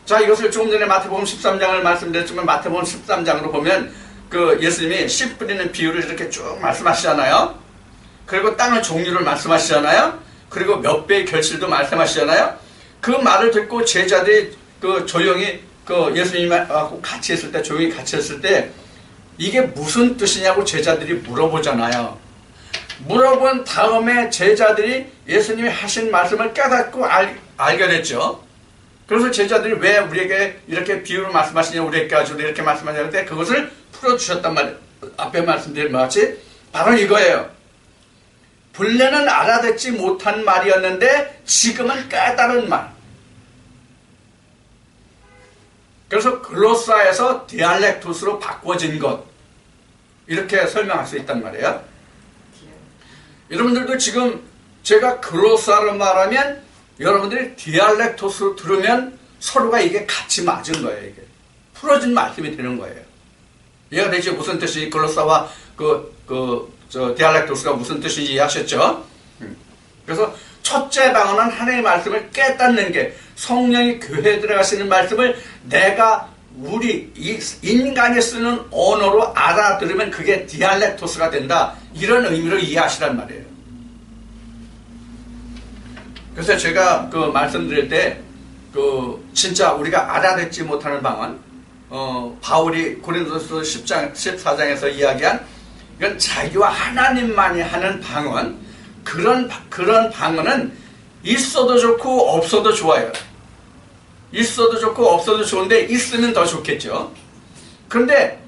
자, 이것을 조금 전에 마태복음 13장을 말씀드렸지만 마태복음 13장으로 보면 그 예수님이 씨 뿌리는 비유를 이렇게 쭉 말씀하시잖아요. 그리고 땅의 종류를 말씀하시잖아요. 그리고 몇 배의 결실도 말씀하시잖아요. 그 말을 듣고 제자들이 그 조용히 그 예수님하고 같이 했을 때 조용히 같이 했을 때 이게 무슨 뜻이냐고 제자들이 물어보잖아요. 물어본 다음에 제자들이 예수님이 하신 말씀을 깨닫고 알게 됐죠. 그래서 제자들이 왜 우리에게 이렇게 비유를 말씀하시냐 우리에게 가지고 이렇게 말씀하셨는데 그것을 풀어주셨단 말이에요. 앞에 말씀드린 것 같이 바로 이거예요. 본래는 알아듣지 못한 말이었는데 지금은 깨달은 말. 그래서 글로사에서 디알렉토스로 바꿔진 것 이렇게 설명할 수 있단 말이에요. 여러분들도 지금 제가 글로사로 말하면 여러분들이 디알렉토스로 들으면 서로가 이게 같이 맞은 거예요. 이게 풀어진 말씀이 되는 거예요. 이해가 되죠? 무슨 뜻이 글로사와 디알렉토스가 무슨 뜻인지 이해하셨죠? 그래서 첫째 방언은 하나님의 말씀을 깨닫는 게 성령이 교회에 들어가시는 말씀을 내가 우리 인간이 쓰는 언어로 알아들으면 그게 디알렉토스가 된다. 이런 의미로 이해하시란 말이에요. 그래서 제가 그 말씀드릴 때 진짜 우리가 알아듣지 못하는 방언 바울이 고린도서 14장에서 이야기한 이건 자기와 하나님만이 하는 방언 그런 방언은 있어도 좋고 없어도 좋아요. 있어도 좋고 없어도 좋은데 있으면 더 좋겠죠. 그런데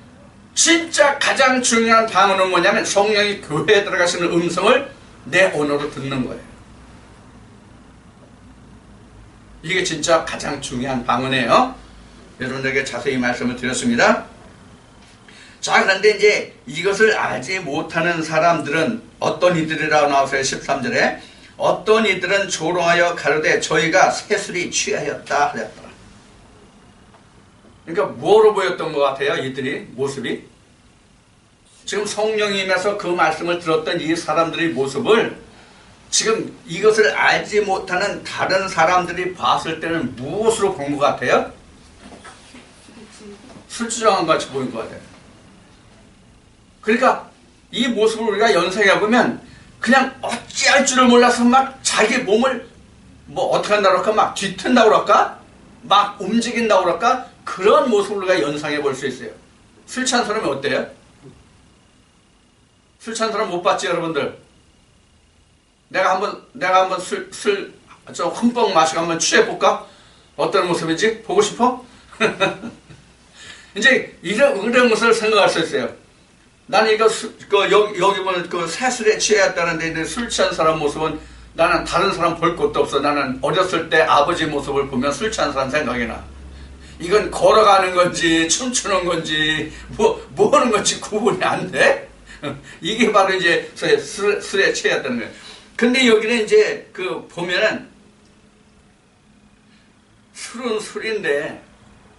진짜 가장 중요한 방언은 뭐냐면 성령이 교회에 들어가시는 음성을 내 언어로 듣는 거예요. 이게 진짜 가장 중요한 방언이에요. 여러분들에게 자세히 말씀을 드렸습니다. 자, 그런데 이제 이것을 알지 못하는 사람들은 어떤 이들이라고 나오세요? 13절에 어떤 이들은 조롱하여 가로되 저희가 새술이 취하였다 하였더라. 그러니까 뭐로 보였던 것 같아요? 이들이 모습이 지금 성령이 임해서 그 말씀을 들었던 이 사람들의 모습을 지금 이것을 알지 못하는 다른 사람들이 봤을 때는 무엇으로 본 것 같아요? 술주정한 것 같이 보인 것 같아요. 그러니까 이 모습을 우리가 연상해 보면 그냥 어찌할 줄을 몰라서 막 자기 몸을 뭐 어떻게 한다고 할까? 막 뒤튼다고 할까? 막 움직인다고 할까? 그런 모습을 우리가 연상해 볼 수 있어요. 술 취한 사람이 어때요? 술 취한 사람 못 봤지, 여러분들? 내가 한번 좀 흠뻑 마시고 한번 취해볼까? 어떤 모습인지 보고 싶어? 이제 이런 것을 생각할 수 있어요. 나는 이거, 여기 보면 그 새술에 취했다는데 술 취한 사람 모습은 나는 다른 사람 볼 것도 없어. 나는 어렸을 때 아버지 모습을 보면 술 취한 사람 생각이 나. 이건 걸어가는 건지, 춤추는 건지, 뭐 하는 건지 구분이 안 돼? 이게 바로 이제 술에 취했다는 거예요. 근데 여기는 이제 보면은 술은 술인데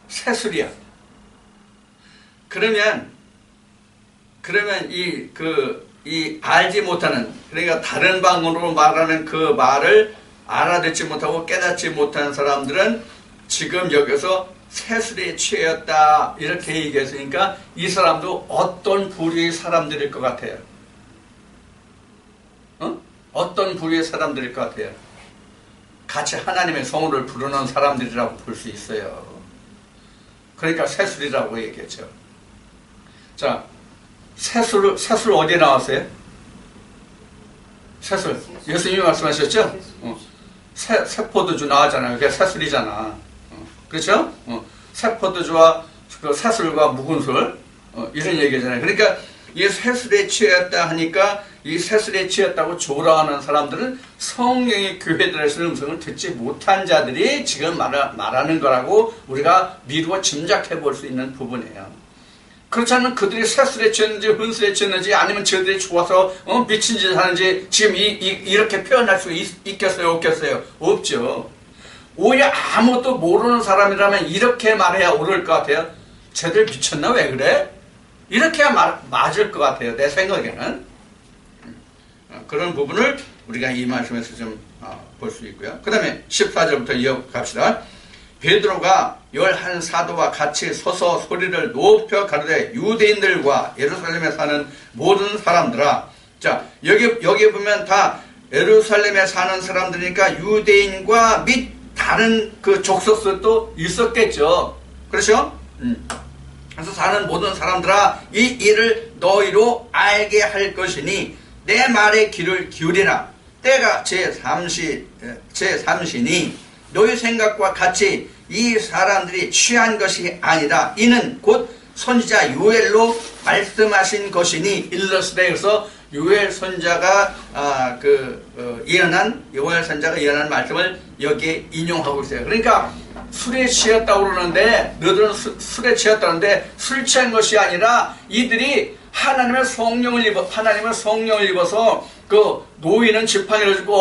새술이야. 그러면 이 알지 못하는, 그러니까 다른 방언으로 말하는 그 말을 알아듣지 못하고 깨닫지 못하는 사람들은 지금 여기서 새술에 취했다 이렇게 얘기했으니까 이 사람도 어떤 부류의 사람들일 것 같아요? 어떤 부류의 사람들일 것 같아요? 같이 하나님의 성호를 부르는 사람들이라고 볼 수 있어요. 그러니까 새술이라고 얘기했죠. 자, 새술 어디에 나왔어요? 새술. 예수님이 말씀하셨죠? 새포도주 나왔잖아요. 그게 새술이잖아. 그렇죠? 새포도주와 그 새술과 묵은 술. 이런 얘기잖아요. 그러니까 이 새술에 취했다 하니까 이 새술에 취했다고 조롱하는 사람들은 성령의 교회들에서의 음성을 듣지 못한 자들이 지금 말하는 거라고 우리가 미루어 짐작해 볼 수 있는 부분이에요. 그렇지 않으면 그들이 새술에 취했는지 혼술에 취했는지 아니면 저들이 좋아서 미친 짓을 하는지 지금 이렇게 표현할 수 있겠어요? 없겠어요? 없죠. 오히려 아무것도 모르는 사람이라면 이렇게 말해야 옳을 것 같아요. 쟤들 미쳤나? 왜 그래? 이렇게 해야 맞을 것 같아요. 내 생각에는. 그런 부분을 우리가 이 말씀에서 좀 볼 수 있고요. 그 다음에 14절부터 이어갑시다. 베드로가 11 사도와 같이 서서 소리를 높여 가르되 유대인들과 예루살렘에 사는 모든 사람들아. 자, 여기 보면 다 예루살렘에 사는 사람들이니까 유대인과 및 다른 그 족속들도 있었겠죠. 그렇죠? 그래서 사는 모든 사람들아, 이 일을 너희로 알게 할 것이니 내 말에 귀를 기울이라. 때가 제3시니 너희 생각과 같이 이 사람들이 취한 것이 아니라 이는 곧 선지자 요엘로 말씀하신 것이니 일러스되. 그래서 요엘 선자가 요엘 선자가 예언한 말씀을 여기에 인용하고 있어요. 그러니까 술에 취했다고 그러는데 너희들은 술에 취했다는데 술 취한 것이 아니라 이들이 하나님의 성령을 입어서 그 노인은 지팡이를 쥐고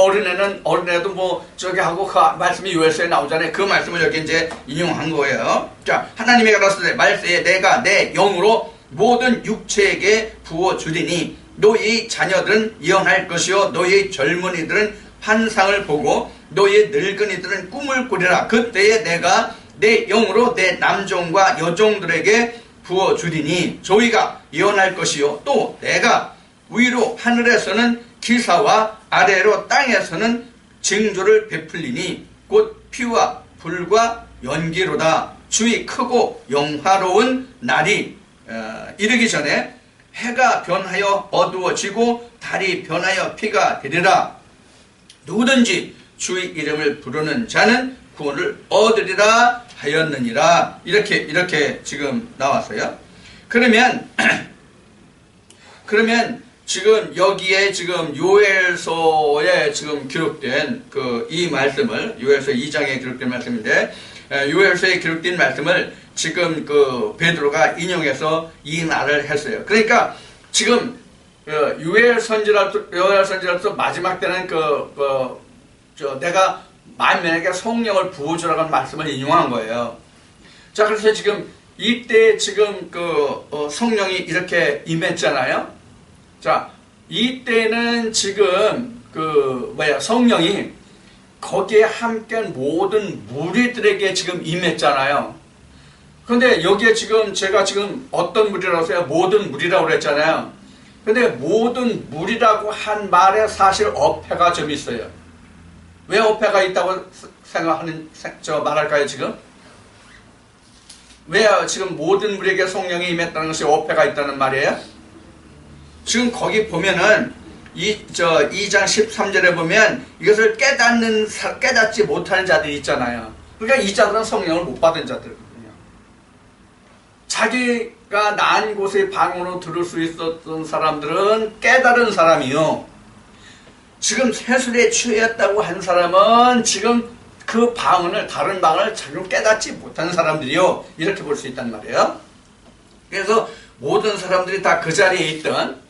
어린애도 뭐 저기 하고 그 말씀이 요엘서에 나오잖아요. 그 말씀을 여기 이제 인용한 거예요. 자, 하나님이 가라사대 말세에 내가 내 영으로 모든 육체에게 부어주리니 너희 자녀들은 예언할 것이요 너희 젊은이들은 환상을 보고 너희 늙은이들은 꿈을 꾸리라. 그때에 내가 내 영으로 내 남종과 여종들에게 부어주리니 저희가 예언할 것이요 또 내가 위로 하늘에서는 기사와 아래로 땅에서는 징조를 베풀리니 곧 피와 불과 연기로다. 주의 크고 영화로운 날이 이르기 전에 해가 변하여 어두워지고 달이 변하여 피가 되리라. 누구든지 주의 이름을 부르는 자는 구원을 얻으리라 하였느니라. 이렇게 지금 나왔어요. 그러면 지금 여기에 지금 요엘서에 지금 기록된 이 말씀을, 요엘서 2장에 기록된 말씀인데, 요엘서에 기록된 말씀을 지금 베드로가 인용해서 이 말을 했어요. 그러니까 지금 요엘 선지자로서 마지막 때는 내가 만민에게 성령을 부어주라고 하는 말씀을 인용한 거예요. 자, 그래서 지금 이때 지금 성령이 이렇게 임했잖아요. 자, 이때는 지금 성령이 거기에 함께한 모든 무리들에게 지금 임했잖아요. 근데 여기에 지금 제가 지금 어떤 무리라고 해서 모든 무리라고 그랬잖아요. 근데 모든 무리라고 한 말에 사실 어폐가 좀 있어요. 왜 어폐가 있다고 말할까요, 지금? 왜 지금 모든 무리에게 성령이 임했다는 것이 어폐가 있다는 말이에요? 지금 거기 보면은 2장 13절에 보면 이것을 깨닫지 못하는 자들이 있잖아요. 그러니까 이 자들은 성령을 못 받은 자들이거든요. 자기가 난 곳의 방언으로 들을 수 있었던 사람들은 깨달은 사람이요. 지금 세술에 취했다고 한 사람은 지금 그 방언을, 다른 방언을 지금 깨닫지 못한 사람들이요. 이렇게 볼 수 있단 말이에요. 그래서 모든 사람들이 다 그 자리에 있던,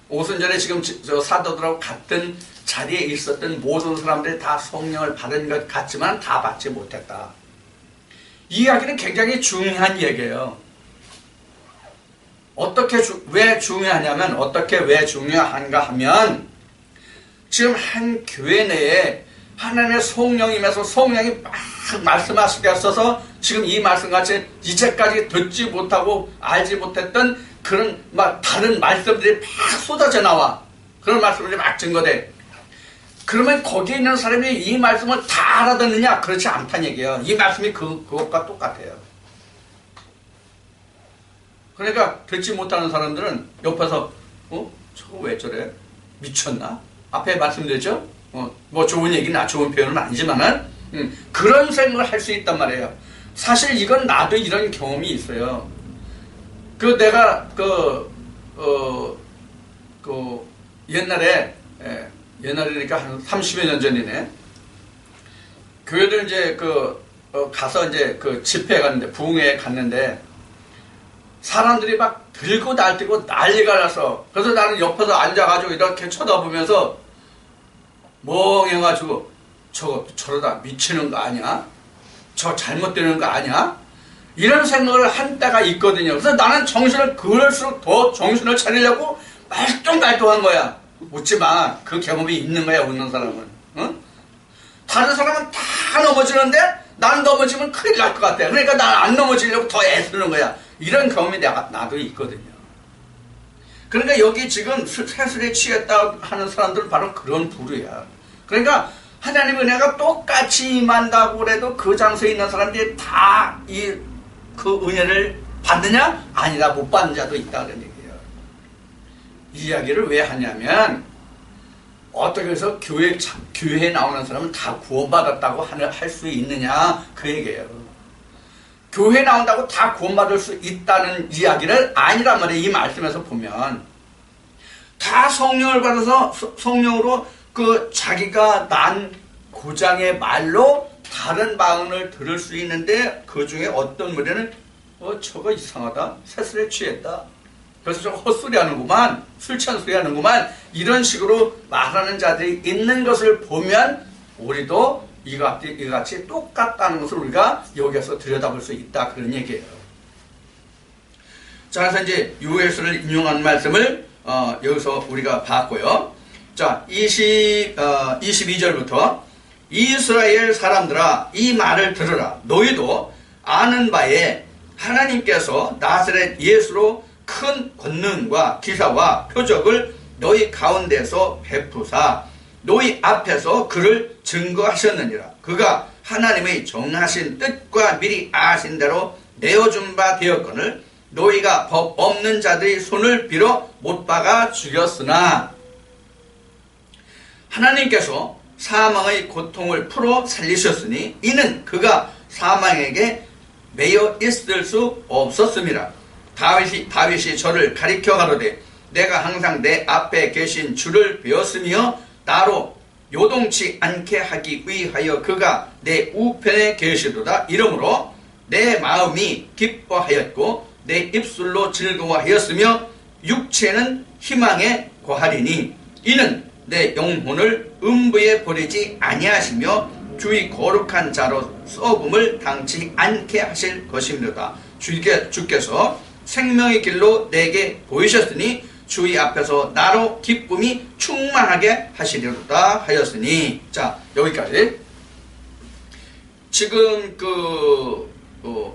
오순절에 지금 사도들하고 같은 자리에 있었던 모든 사람들이 다 성령을 받은 것 같지만 다 받지 못했다. 이 이야기는 굉장히 중요한 얘기예요. 왜 중요하냐면, 왜 중요한가 하면, 지금 한 교회 내에 하나님의 성령이면서 성령이 막 말씀하시게 하셔서 지금 이 말씀같이 이제까지 듣지 못하고 알지 못했던 그런 막 다른 말씀들이 막 쏟아져 나와. 그런 말씀들이 막 증거돼. 그러면 거기에 있는 사람이 이 말씀을 다 알아듣느냐? 그렇지 않다는 얘기예요. 이 말씀이 그것과 똑같아요. 그러니까 듣지 못하는 사람들은 옆에서 저거 왜 저래? 미쳤나? 앞에 말씀드렸죠? 뭐 좋은 얘기나 좋은 표현은 아니지만은 그런 생각을 할 수 있단 말이에요. 사실 이건 나도 이런 경험이 있어요. 내가 옛날이니까 한 30여 년 전이네. 교회를 이제 가서 이제 집회에 갔는데, 부흥회에 갔는데, 사람들이 막 들고 날뛰고 난리가 나서, 그래서 나는 옆에서 앉아가지고 이렇게 쳐다보면서 멍해가지고 저러다 미치는 거 아니야? 저 잘못되는 거 아니야? 이런 생각을 한 때가 있거든요. 그래서 나는 그럴수록 더 정신을 차리려고 말똥말똥한 거야. 웃지 마. 그 경험이 있는 거야, 웃는 사람은. 응? 다른 사람은 다 넘어지는데 난 넘어지면 큰일 날 것 같아. 그러니까 난 안 넘어지려고 더 애쓰는 거야. 이런 경험이 나도 있거든요. 그러니까 여기 지금 세술에 취했다 하는 사람들은 바로 그런 부류야. 그러니까 하나님의 은혜가 똑같이 임한다고 그래도 그 장소에 있는 사람들이 다 그 은혜를 받느냐? 아니다. 못 받는 자도 있다. 그런 얘기예요. 이 이야기를 왜 하냐면, 어떻게 해서 교회에 나오는 사람은 다 구원받았다고 할 수 있느냐? 그 얘기예요. 교회 나온다고 다 구원받을 수 있다는 이야기는 아니란 말이에요. 이 말씀에서 보면 다 성령을 받아서 성령으로 자기가 난 고장의 말로 다른 방언을 들을 수 있는데, 그 중에 어떤 무리는 저거 이상하다, 세술에 취했다, 그래서 저거 헛소리 하는구만, 술 취한 소리 하는구만, 이런 식으로 말하는 자들이 있는 것을 보면 우리도 이같이 똑같다는 것을 우리가 여기서 들여다볼 수 있다, 그런 얘기예요. 자, 그래서 이제 요엘서를 인용한 말씀을 여기서 우리가 봤고요. 자, 22절부터 이스라엘 사람들아, 이 말을 들으라. 너희도 아는 바에 하나님께서 나사렛 예수로 큰 권능과 기사와 표적을 너희 가운데서 베푸사 너희 앞에서 그를 증거하셨느니라. 그가 하나님의 정하신 뜻과 미리 아신 대로 내어준 바 되었거늘 너희가 법 없는 자들의 손을 빌어 못 박아 죽였으나 하나님께서 사망의 고통을 풀어 살리셨으니 이는 그가 사망에게 매여 있을 수 없었음이라. 다윗이 저를 가리켜 가로되 내가 항상 내 앞에 계신 주를 배웠으며 나로 요동치 않게 하기 위하여 그가 내 우편에 계시도다. 이러므로 내 마음이 기뻐하였고 내 입술로 즐거워하였으며 육체는 희망에 거하리니 이는 내 영혼을 음부에 버리지 아니하시며 주의 거룩한 자로 썩음을 당치 않게 하실 것입니다. 주께서 생명의 길로 내게 보이셨으니 주의 앞에서 나로 기쁨이 충만하게 하시리로다 하였으니. 자, 여기까지. 지금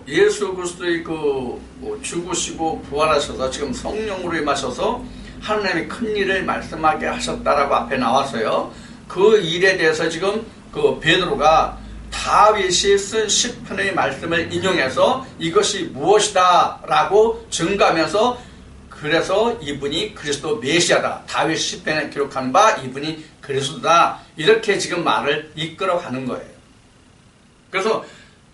예수 그리스도의 죽으시고 부활하셔서 지금 성령으로 임하셔서 하나님이 큰 일을 말씀하게 하셨다라고 앞에 나왔어요. 그 일에 대해서 지금 베드로가 다윗이 쓴 시편의 말씀을 인용해서 이것이 무엇이다 라고 증거하면서, 그래서 이분이 그리스도 메시아다, 다윗 시편에 기록한 바 이분이 그리스도다, 이렇게 지금 말을 이끌어가는 거예요. 그래서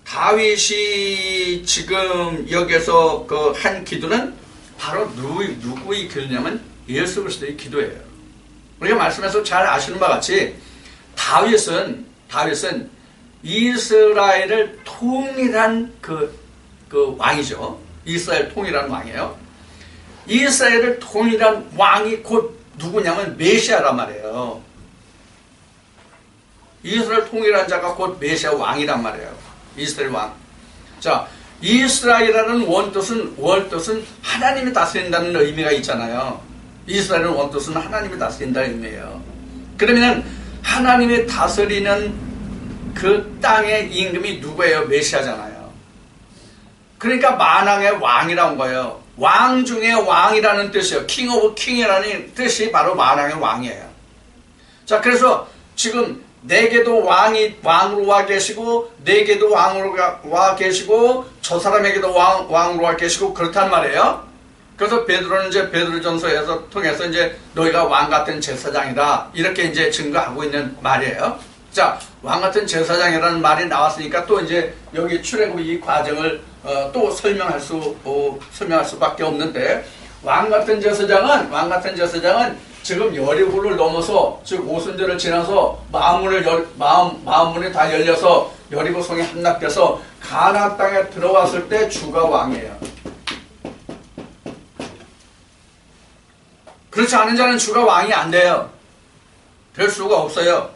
다윗이 지금 여기서 한 기도는 바로 누구의 기도냐면 예수 그리스도의 기도예요. 우리가 말씀에서 잘 아시는 바와 같이 다윗은 이스라엘을 통일한 그 왕이죠. 이스라엘 통일한 왕이에요. 이스라엘을 통일한 왕이 곧 누구냐면 메시아란 말이에요. 이스라엘 통일한 자가 곧 메시아 왕이란 말이에요. 이스라엘 왕. 자, 이스라엘이라는 원뜻은 하나님이 다스린다는 의미가 있잖아요. 이스라엘의 원뜻은 하나님이 다스린다는 의미예요. 그러면 하나님이 다스리는 그 땅의 임금이 누구예요? 메시아잖아요. 그러니까 만왕의 왕이라는 거예요. 왕 중에 왕이라는 뜻이에요. king of king이라는 뜻이 바로 만왕의 왕이에요. 자, 그래서 지금 내게도 왕으로 와 계시고, 내게도 왕으로 와 계시고, 저 사람에게도 왕으로 와 계시고, 그렇단 말이에요. 그래서 베드로는 이제 베드로전서에서 통해서 이제 너희가 왕 같은 제사장이다, 이렇게 이제 증거하고 있는 말이에요. 자, 왕 같은 제사장이라는 말이 나왔으니까 또 이제 여기 출애굽 이 과정을 또 설명할 수밖에 없는데, 왕 같은 제사장은 지금 여리고를 넘어서, 즉 오순절을 지나서 마음문이 다 열려서 여리고 성에 함락돼서 가나안 땅에 들어왔을 때 주가 왕이에요. 그렇지 않은 자는 주가 왕이 안 돼요. 될 수가 없어요.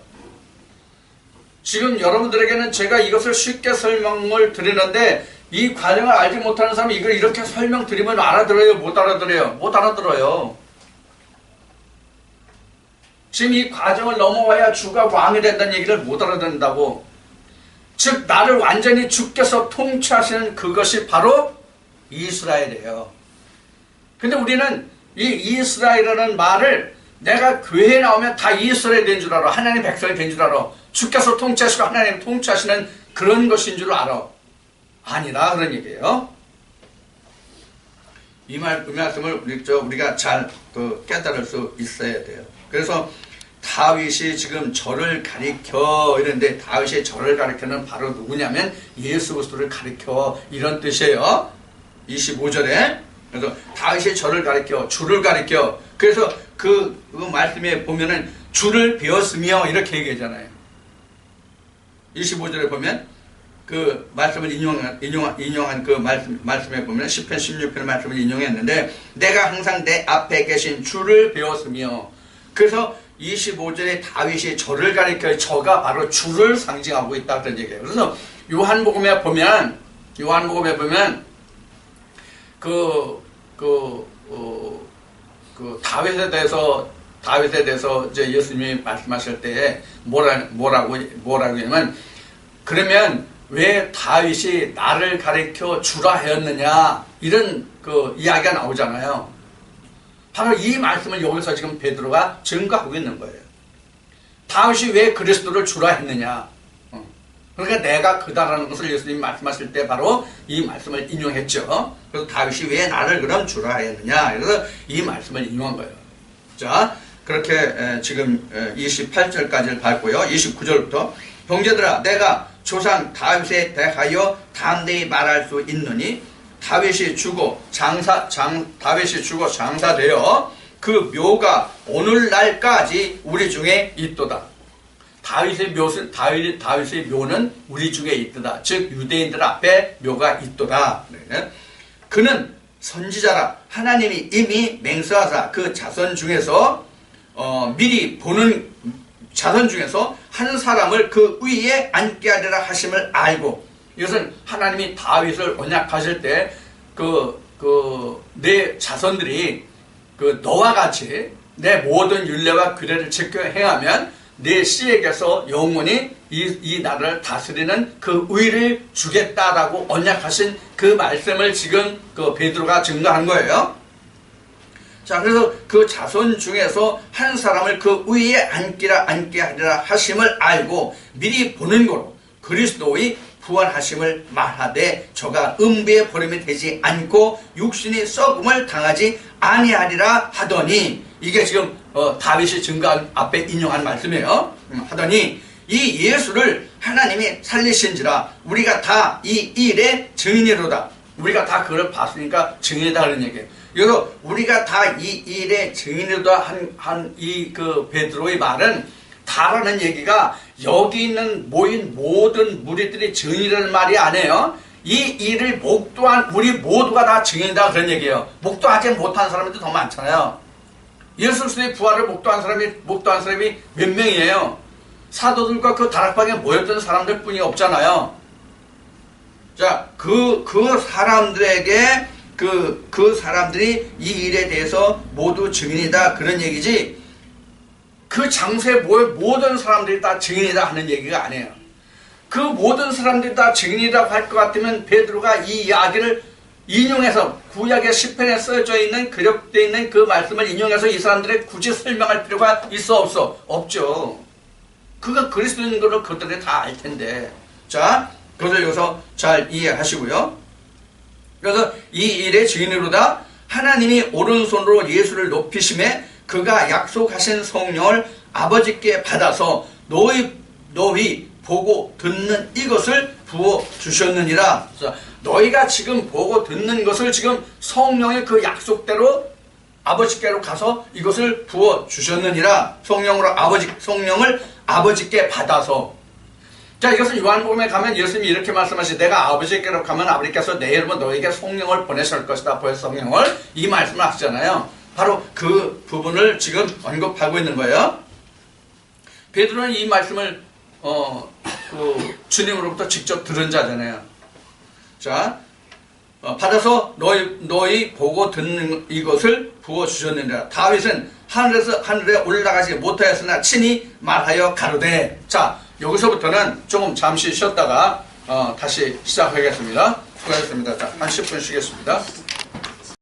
지금 여러분들에게는 제가 이것을 쉽게 설명을 드리는데, 이 과정을 알지 못하는 사람이 이걸 이렇게 설명드리면 알아들어요? 못 알아들어요? 못 알아들어요. 지금 이 과정을 넘어와야 주가 왕이 된다는 얘기를 못 알아듣는다고. 즉 나를 완전히 주께서 통치하시는 그것이 바로 이스라엘이에요. 근데 우리는 이 이스라엘이라는 말을 내가 교회에 나오면 다 이스라엘이 된 줄 알아. 하나님 백성이 된 줄 알아. 주께서 통치하시고 하나님 통치하시는 그런 것인 줄 알아. 아니라 그런 얘기예요. 이 말씀을 우리가 잘 깨달을 수 있어야 돼요. 그래서 다윗이 지금 저를 가리켜 이러는데, 다윗이 저를 가리켜는 바로 누구냐면 예수 그리스도를 가리켜, 이런 뜻이에요. 25절에. 그래서 다윗이 저를 가리켜, 주를 가리켜. 그래서 그 말씀에 보면은 주를 배웠으며 이렇게 얘기하잖아요. 25절에 보면 그 말씀을 인용한 그 말씀에 보면 시편 16편의 말씀을 인용했는데, 내가 항상 내 앞에 계신 주를 배웠으며. 그래서 25절에 다윗이 저를 가리켜, 저가 바로 주를 상징하고 있다, 그런 얘기예요. 그래서 요한복음에 보면 다윗에 대해서 이제 예수님이 말씀하실 때 뭐라고 하냐면, 그러면 왜 다윗이 나를 가리켜 주라 하였느냐, 이런 이야기가 나오잖아요. 바로 이 말씀을 여기서 지금 베드로가 증거하고 있는 거예요. 다윗이 왜 그리스도를 주라 했느냐. 그러니까 내가 그다라는 것을 예수님이 말씀하실 때 바로 이 말씀을 인용했죠. 그래서 다윗이 왜 나를 그럼 주라 했느냐, 그래서 이 말씀을 인용한 거예요. 자, 그렇게 지금 28절까지를 봤고요. 29절부터 형제들아, 내가 조상 다윗에 대하여 담대히 말할 수 있느니, 다윗이 죽어 장사되어 그 묘가 오늘날까지 우리 중에 있도다. 다윗의 묘는 우리 중에 있도다. 즉 유대인들 앞에 묘가 있도다. 그는 선지자라 하나님이 이미 맹세하사 그 자손 중에서 미리 보는 자손 중에서 한 사람을 그 위에 앉게 하리라 하심을 알고. 이것은 하나님이 다윗을 언약하실 때 내 자손들이 그 너와 같이 내 모든 율례와 규례를 지켜 행하면 내 씨에게서 영원히 이 나라를 다스리는 그 의를 주겠다라고 언약하신 그 말씀을 지금 그 베드로가 증거한 거예요. 자, 그래서 그 자손 중에서 한 사람을 그 위에 앉게 하리라 하심을 알고 미리 보는 거로 그리스도의 부활하심을 말하되 저가 음부에 버림이 되지 않고 육신이 썩음을 당하지 아니하리라 하더니, 이게 지금 다윗이 증거한 앞에 인용한 말씀이에요. 하더니 이 예수를 하나님이 살리신지라 우리가 다 이 일의 증인이로다. 우리가 다 그걸 봤으니까 증인이다 그런 얘기예요. 그래서 우리가 다 이 일의 증인이로다 한 이 그 베드로의 말은 다라는 얘기가 여기 있는 모인 모든 무리들이 증인이라는 말이 아니에요. 이 일을 목도한 우리 모두가 다 증인이다 그런 얘기예요. 목도하지 못한 사람들도 더 많잖아요. 예수 그리스도의 부활을 목도한 사람이 몇 명이에요? 사도들과 그 다락방에 모였던 사람들 뿐이 없잖아요. 자, 그 사람들에게 그 사람들이 이 일에 대해서 모두 증인이다 그런 얘기지, 그 장소에 모인 모든 사람들이 다 증인이다 하는 얘기가 아니에요. 그 모든 사람들이 다 증인이라고 할 것 같으면 베드로가 이 이야기를 인용해서 구약의 시편에 써져 있는 기록되어 있는 그 말씀을 인용해서 이 사람들이 굳이 설명할 필요가 있어 없어? 없죠. 그가 그리스도인 걸로 그들이 다 알 텐데. 자, 그것을 여기서 잘 이해하시고요. 그래서 이 일의 증인으로다 하나님이 오른손으로 예수를 높이심에 그가 약속하신 성령을 아버지께 받아서 너희 보고 듣는 이것을 부어 주셨느니라. 너희가 지금 보고 듣는 것을 지금 성령의 그 약속대로 아버지께로 가서 이것을 부어 주셨느니라. 성령을 아버지께 받아서. 자, 이것은 요한복음에 가면 예수님이 이렇게 말씀하시죠. 내가 아버지께로 가면 아버지께서 내 이름으로 너에게 성령을 보내실 것이다. 보혜사 성령을. 이 말씀을 하시잖아요. 바로 그 부분을 지금 언급하고 있는 거예요. 베드로는 이 말씀을 주님으로부터 직접 들은 자잖아요. 자, 받아서 너희 보고 듣는 이것을 부어주셨느니라. 다윗은 하늘에 올라가지 못하였으나 친히 말하여 가로되. 자, 여기서부터는 조금 잠시 쉬었다가 다시 시작하겠습니다. 수고하셨습니다. 자, 한 10분 쉬겠습니다.